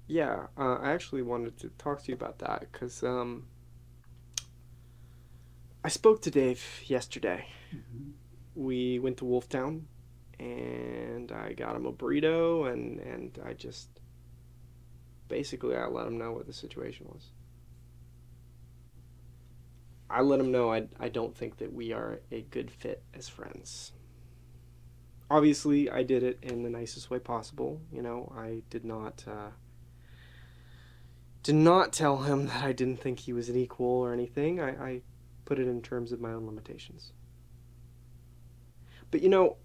Yeah, I actually wanted to talk to you about that because I spoke to Dave yesterday. Mm-hmm. We went to Wolftown and I got him a burrito and I just basically I let him know what the situation was. I let him know I don't think that we are a good fit as friends. Obviously, I did it in the nicest way possible. You know, I did not tell him that I didn't think he was an equal or anything. I put it in terms of my own limitations. But you know,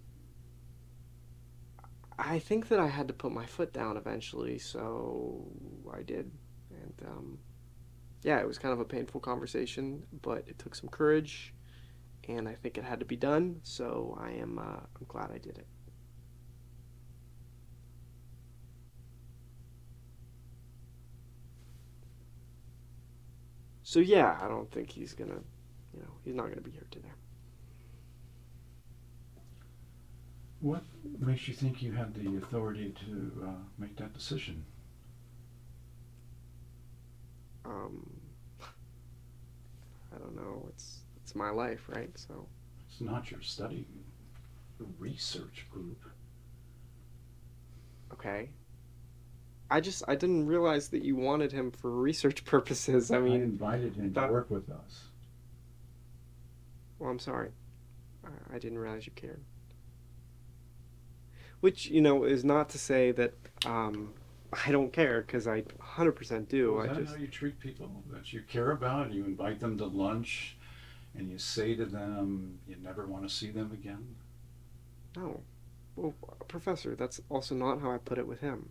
I think that I had to put my foot down eventually, so I did. And yeah, it was kind of a painful conversation, but it took some courage, and I think it had to be done. So I'm glad I did it. So yeah, I don't think he's gonna, he's not gonna be here today. What makes you think you have the authority to make that decision? I don't know. It's my life, right? So It's not your study research group. okay. I didn't realize that you wanted him for research purposes. I I mean, invited him to work with us. well, I'm sorry. I didn't realize you cared. Which, is not to say that I don't care, because I 100% do. Well, is that how you treat people that you care about? You invite them to lunch and you say to them you never want to see them again? No. Well, Professor, that's also not how I put it with him.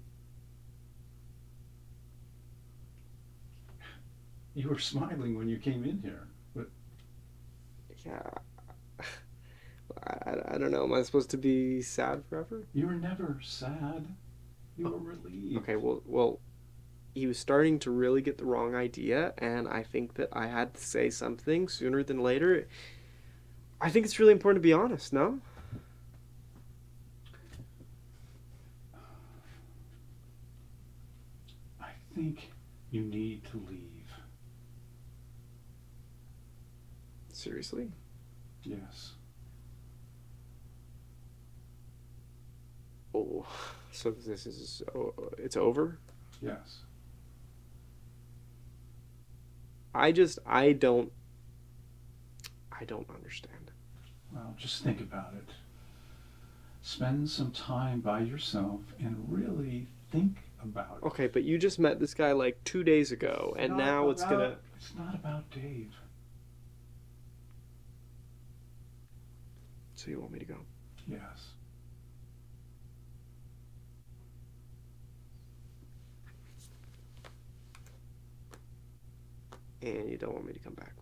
You were smiling when you came in here. But Yeah. I don't know. Am I supposed to be sad forever? you were never sad. You were relieved. Okay, well, he was starting to really get the wrong idea, and I think that I had to say something sooner than later. I think it's really important to be honest, no? I think you need to leave. Seriously? Yes. Oh, so this is, it's over? Yes. I don't understand. Well, just think about it. Spend some time by yourself and really think about it. Okay, but you just met this guy like 2 days ago, and now it's gonna... It's not about Dave. So you want me to go? Yes. And you don't want me to come back?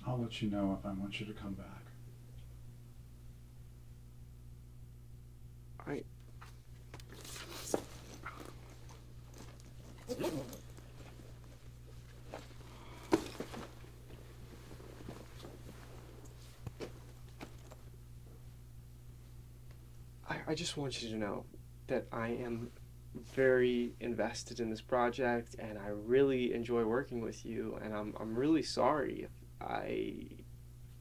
I'll let you know if I want you to come back. Alright. I just want you to know that I am very invested in this project, and I really enjoy working with you, and I'm really sorry if I...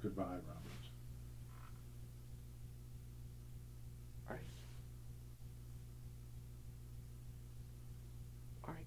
Goodbye, Robert. Alright. Alright.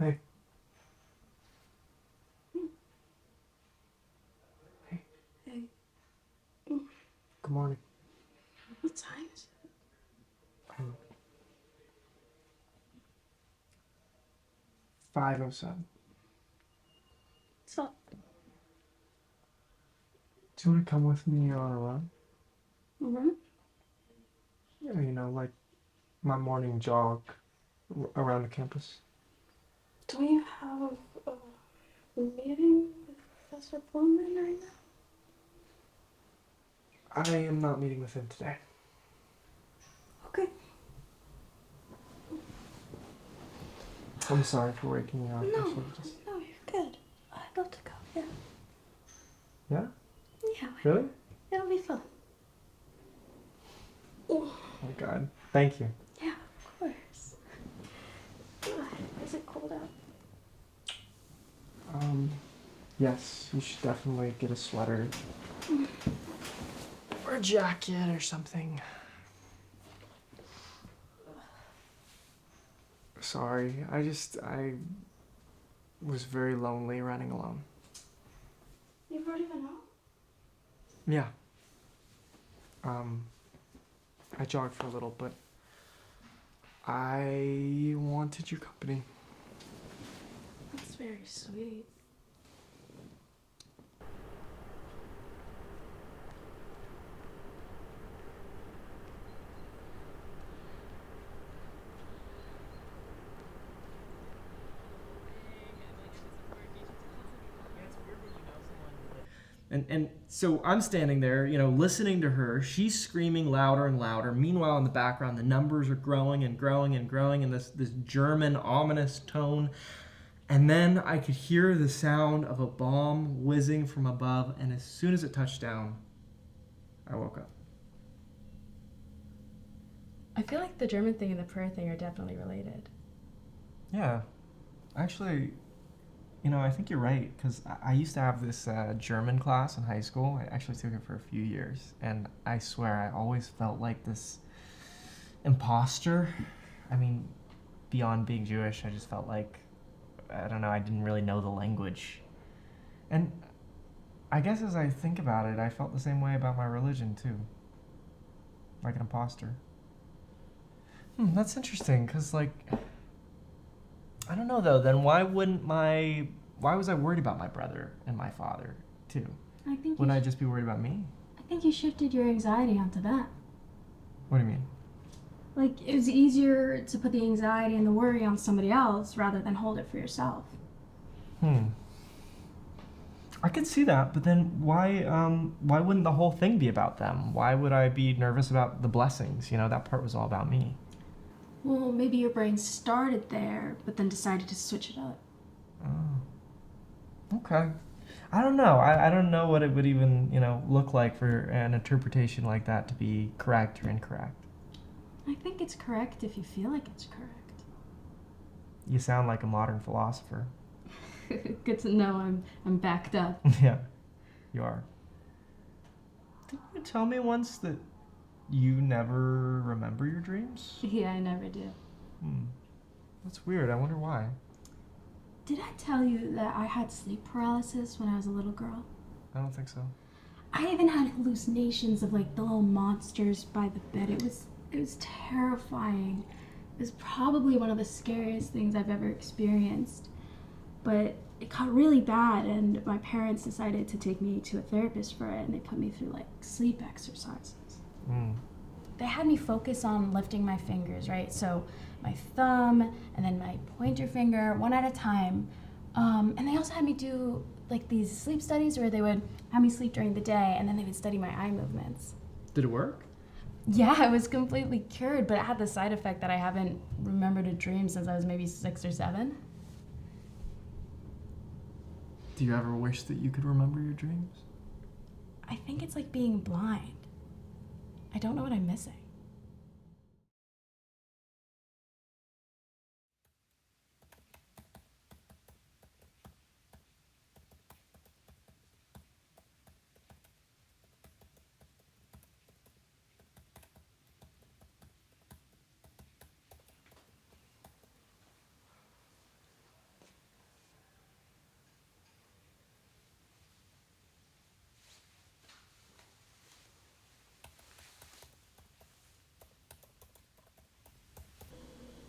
Hey. Hey. Hey. Good morning. What time is it? 5:07. What's up? Do you want to come with me on a run? Mm-hmm. Yeah, like my morning jog around the campus. Don't you have a meeting with Professor Pullman right now? I am not meeting with him today. Okay. I'm sorry for waking you up. I No, should've just... no, you're good. I'd love to go. Yeah. Yeah? Yeah, Really? it'll be fun. Oh my God. Thank you. Yeah, of course. Is it cold out? Yes, you should definitely get a sweater. Or a jacket or something. Sorry, I was very lonely running alone. You've already been out? Yeah. I jogged for a little, but I wanted your company. That's very sweet. And so I'm standing there, listening to her. She's screaming louder and louder. Meanwhile, in the background, the numbers are growing and growing and growing in this German ominous tone. And then I could hear the sound of a bomb whizzing from above. And as soon as it touched down, I woke up. I feel like the German thing and the prayer thing are definitely related. Yeah. Actually, I think you're right, because I used to have this German class in high school. I actually took it for a few years, and I swear I always felt like this imposter. I mean, beyond being Jewish, I just felt like, I don't know, I didn't really know the language. And I guess as I think about it, I felt the same way about my religion, too. Like an imposter. That's interesting, because, I don't know, though, then why was I worried about my brother and my father, too? I think Wouldn't I just be worried about me? I think you shifted your anxiety onto them. What do you mean? Like, it was easier to put the anxiety and the worry on somebody else rather than hold it for yourself. I could see that, but then why wouldn't the whole thing be about them? Why would I be nervous about the blessings? That part was all about me. Well, maybe your brain started there, but then decided to switch it up. Oh. Okay. I don't know. I don't know what it would even, look like for an interpretation like that to be correct or incorrect. I think it's correct if you feel like it's correct. You sound like a modern philosopher. Good to know I'm backed up. Yeah, you are. Didn't you tell me once that you never remember your dreams? Yeah, I never do. That's weird. I wonder why. Did I tell you that I had sleep paralysis when I was a little girl? I don't think so. I even had hallucinations of like the little monsters by the bed. It was terrifying. It was probably one of the scariest things I've ever experienced. But it got really bad, and my parents decided to take me to a therapist for it, and they put me through like sleep exercises. They had me focus on lifting my fingers, right? So my thumb and then my pointer finger, one at a time. And they also had me do like these sleep studies where they would have me sleep during the day and then they would study my eye movements. Did it work? Yeah, I was completely cured, but it had the side effect that I haven't remembered a dream since I was maybe 6 or 7. Do you ever wish that you could remember your dreams? I think it's like being blind. I don't know what I'm missing.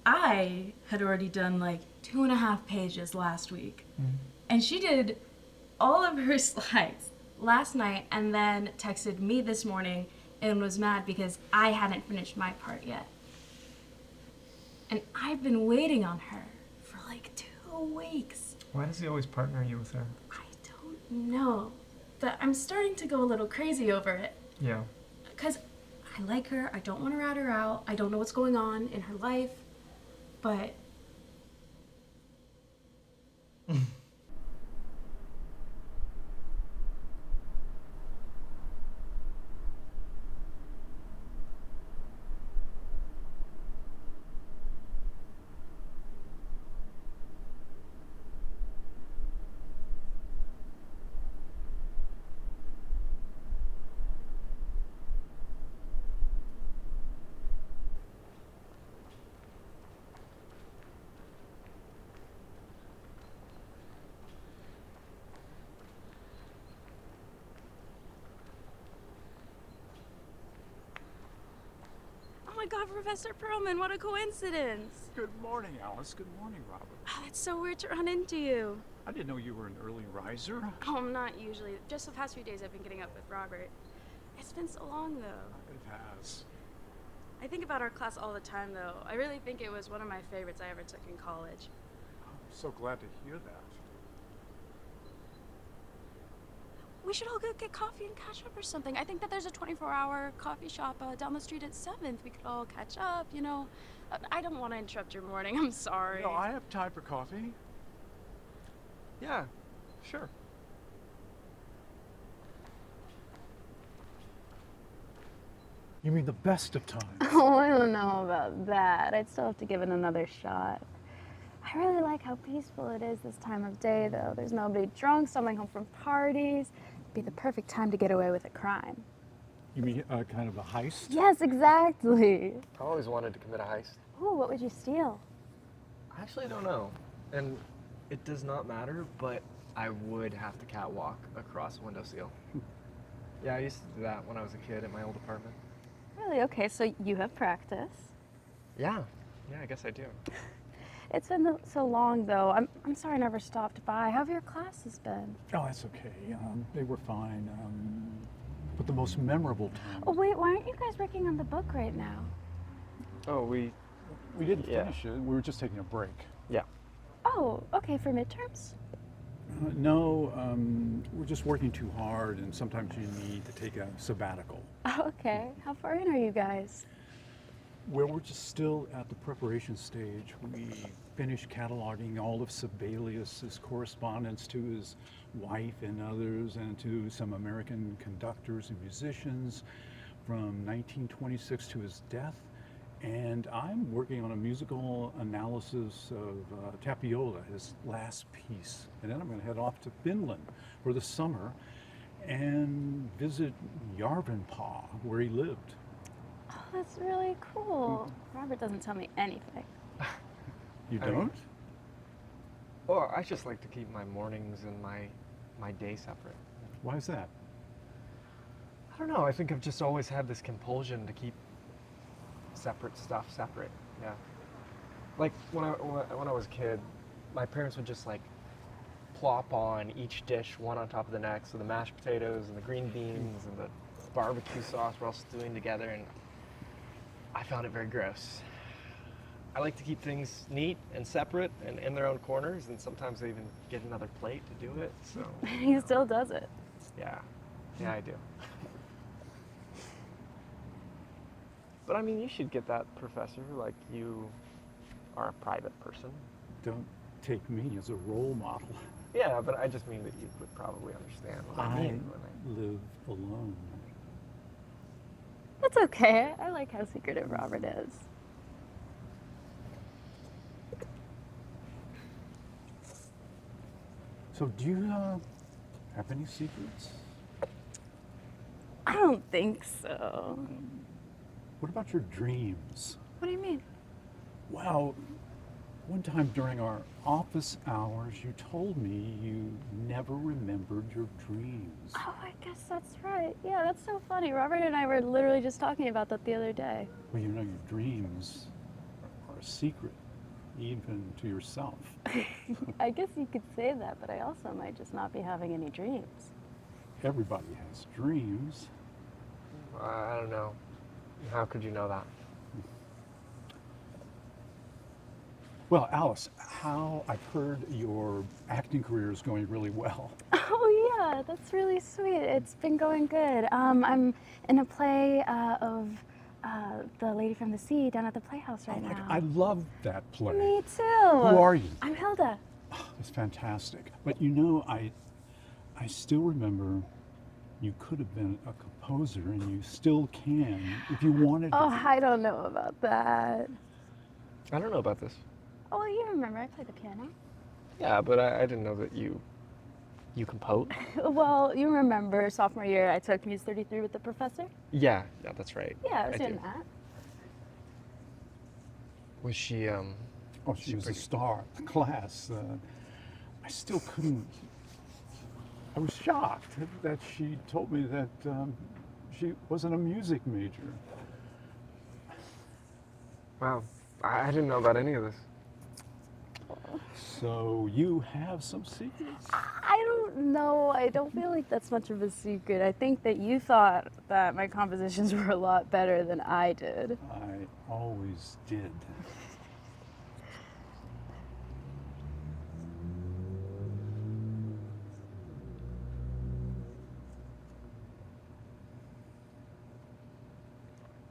I had already done like 2.5 pages last week. And she did all of her slides last night and then texted me this morning and was mad because I hadn't finished my part yet. And I've been waiting on her for like 2 weeks. Why does he always partner you with her? I don't know, but I'm starting to go a little crazy over it. Yeah. Because I like her, I don't want to rat her out, I don't know what's going on in her life, but oh my God, Professor Perlman, what a coincidence. Good morning, Alice. Good morning, Robert. Oh, it's so weird to run into you. I didn't know you were an early riser. Oh, I'm not usually. Just the past few days I've been getting up with Robert. It's been so long, though. It has. I think about our class all the time, though. I really think it was one of my favorites I ever took in college. I'm so glad to hear that. We should all go get coffee and catch up or something. I think that there's a 24-hour coffee shop down the street at 7th. We could all catch up, you know. I don't want to interrupt your morning. I'm sorry. No, I have time for coffee. Yeah, sure. You mean the best of times? Oh, I don't know about that. I'd still have to give it another shot. I really like how peaceful it is this time of day, though. There's nobody drunk stumbling home from parties. It'd be the perfect time to get away with a crime. You mean kind of a heist? Yes, exactly. I always wanted to commit a heist. Ooh, what would you steal? I actually don't know. And it does not matter, but I would have to catwalk across a windowsill. Yeah, I used to do that when I was a kid at my old apartment. Really? Okay, so you have practice. Yeah, I guess I do. It's been so long, though. I'm sorry I never stopped by. How have your classes been? Oh, that's okay. They were fine. But the most memorable time. Oh, wait, why aren't you guys working on the book right now? Oh, we didn't finish it. We were just taking a break. Yeah. Oh, okay, for midterms? No, we're just working too hard, and sometimes you need to take a sabbatical. Oh, okay. How far in are you guys? Well, we're just still at the preparation stage. We finished cataloging all of Sibelius's correspondence to his wife and others, and to some American conductors and musicians from 1926 to his death. And I'm working on a musical analysis of Tapiola, his last piece. And then I'm going to head off to Finland for the summer and visit Järvenpää, where he lived. Oh, that's really cool. Robert doesn't tell me anything. You I mean- don't? Well, I just like to keep my mornings and my day separate. Why is that? I don't know. I think I've just always had this compulsion to keep separate stuff separate. Yeah. Like when I was a kid, my parents would just like plop on each dish one on top of the next. So the mashed potatoes and the green beans and the barbecue sauce were all stewing together, and I found it very gross. I like to keep things neat and separate and in their own corners, and sometimes I even get another plate to do it. So He still does it. yeah, I do. But I mean, you should get that, Professor. Like, you are a private person. Don't take me as a role model. Yeah, but I just mean that you would probably understand what I mean when I... live alone. That's okay. I like how secretive Robert is. So do you have any secrets? I don't think so. What about your dreams? What do you mean? Well, one time during our office hours, you told me you never remembered your dreams. Oh, I guess that's right. Yeah, that's so funny. Robert and I were literally just talking about that the other day. Well, you know, your dreams are a secret, even to yourself. I guess you could say that, but I also might just not be having any dreams. Everybody has dreams. I don't know. How could you know that? Well, Alice, I've heard your acting career is going really well. Oh yeah, that's really sweet. It's been going good. I'm in a play of The Lady from the Sea down at the Playhouse right now. I love that play. Me too. Who are you? I'm Hilda. It's fantastic. But you know, I still remember you could have been a composer, and you still can if you wanted Oh, to. I don't know about that. I don't know about this. Oh, you remember I played the piano. Yeah, but I didn't know that you compose. Well, you remember sophomore year I took Muse 33 with the professor? Yeah, that's right. Yeah, I was I doing do. that. Was she Oh, she was a star of the class. I still couldn't. I was shocked that she told me that she wasn't a music major. Wow, I didn't know about any of this. So you have some secrets? I don't know. I don't feel like that's much of a secret. I think that you thought that my compositions were a lot better than I did. I always did.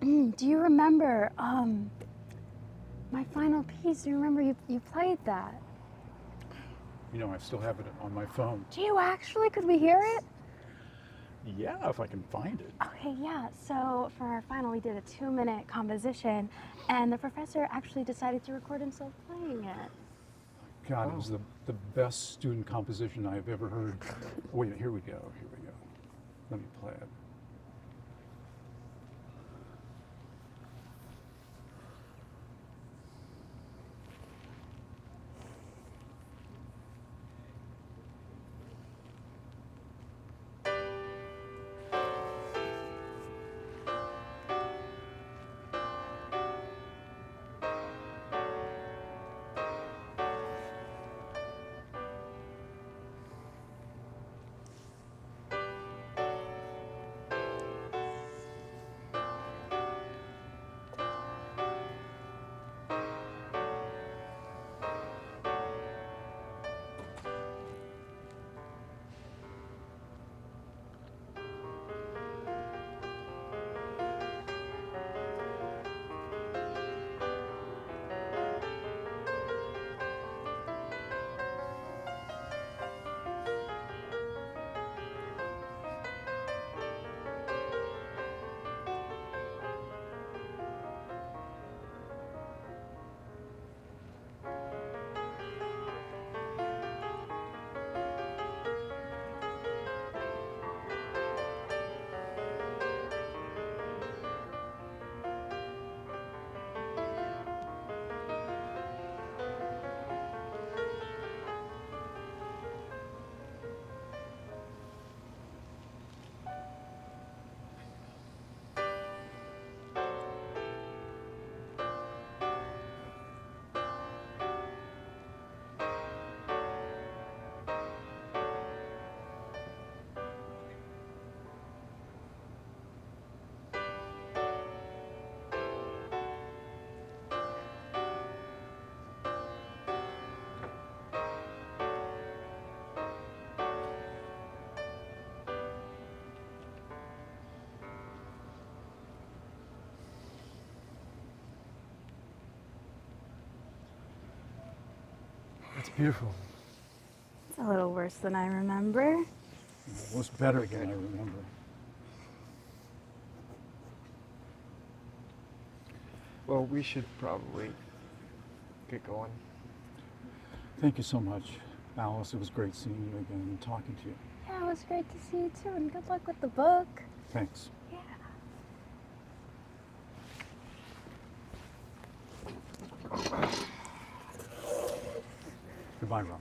Do you remember my final piece? Do you remember you played that? You know, I still have it on my phone. Do you actually? Could we hear it? Yeah, if I can find it. Okay, yeah. So for our final, we did a 2-minute composition, and the professor actually decided to record himself playing it. God, it was the best student composition I've ever heard. Wait, here we go. Here we go. Let me play it. It's beautiful. It's a little worse than I remember. It was better than I remember. Well, we should probably get going. Thank you so much, Alice. It was great seeing you again and talking to you. Yeah, it was great to see you too, and good luck with the book. Thanks. Yeah. Goodbye, Rob.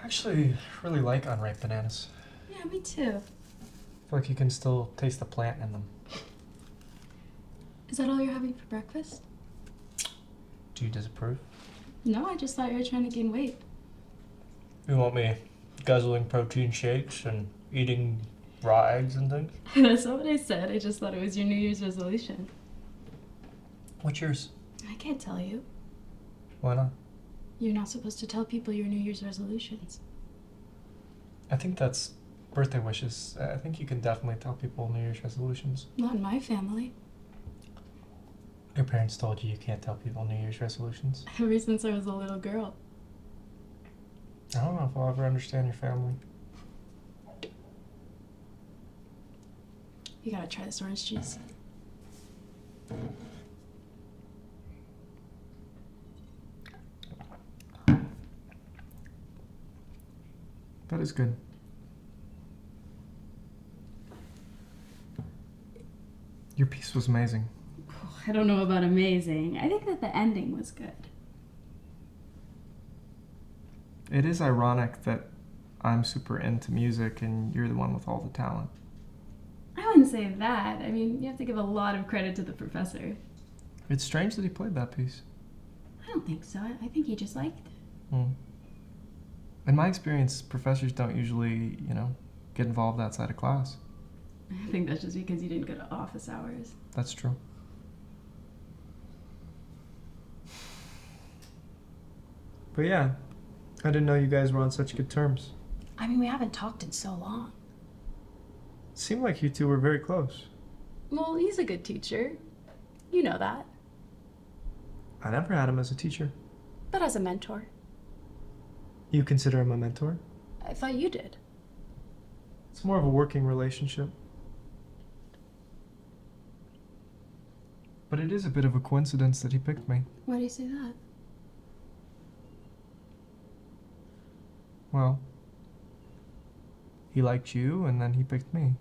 I actually really like unripe bananas. Yeah, me too. I feel like you can still taste the plant in them. Is that all you're having for breakfast? Do you disapprove? No, I just thought you were trying to gain weight. You want me guzzling protein shakes and eating raw eggs and things? That's not what I said. I just thought it was your New Year's resolution. What's yours? I can't tell you. Why not? You're not supposed to tell people your New Year's resolutions. I think that's birthday wishes. I think you can definitely tell people New Year's resolutions. Not in my family. Your parents told you you can't tell people New Year's resolutions? Ever since I was a little girl. I don't know if I'll ever understand your family. You gotta try this orange juice. That is good. Your piece was amazing. I don't know about amazing. I think that the ending was good. It is ironic that I'm super into music and you're the one with all the talent. I wouldn't say that. I mean, you have to give a lot of credit to the professor. It's strange that he played that piece. I don't think so. I think he just liked it. Hmm. In my experience, professors don't usually, get involved outside of class. I think that's just because you didn't go to office hours. That's true. But yeah, I didn't know you guys were on such good terms. I mean, we haven't talked in so long. It seemed like you two were very close. Well, he's a good teacher. You know that. I never had him as a teacher. But as a mentor. You consider him a mentor? I thought you did. It's more of a working relationship. But it is a bit of a coincidence that he picked me. Why do you say that? Well, he liked you and then he picked me.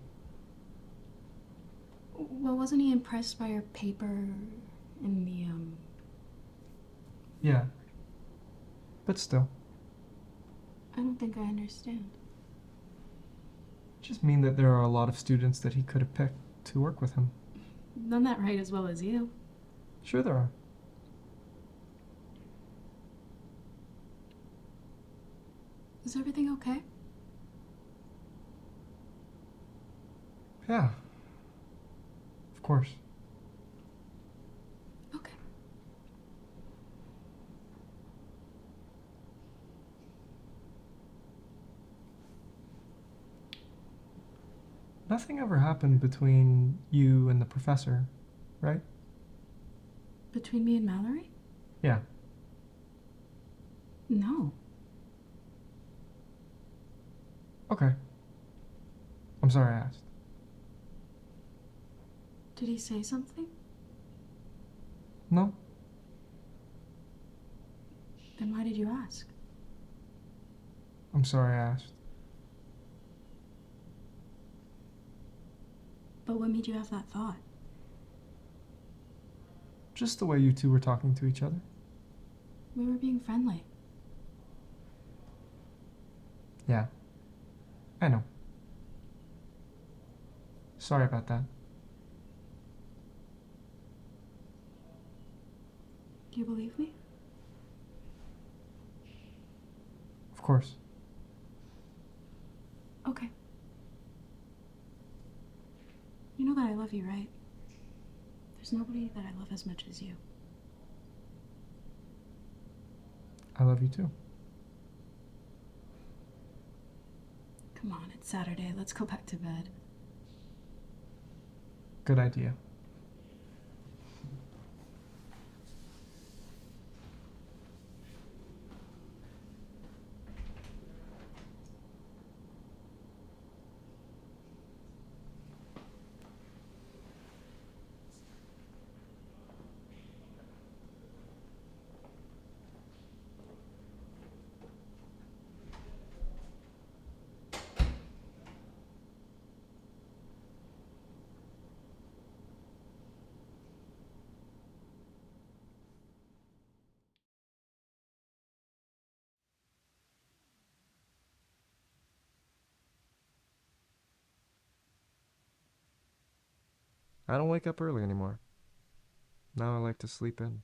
Well, wasn't he impressed by your paper in the, Yeah. But still. I don't think I understand. Just mean that there are a lot of students that he could have picked to work with him. None that write as well as you. Sure there are. Is everything okay? Yeah. Of course. Okay. Nothing ever happened between you and the professor, right? Between me and Mallory? Yeah. No. Okay. I'm sorry I asked. Did he say something? No. Then why did you ask? I'm sorry I asked. But what made you have that thought? Just the way you two were talking to each other. We were being friendly. Yeah, I know. Sorry about that. Do you believe me? Of course. Okay. You know that I love you, right? There's nobody that I love as much as you. I love you too. Come on, it's Saturday. Let's go back to bed. Good idea. I don't wake up early anymore. Now I like to sleep in.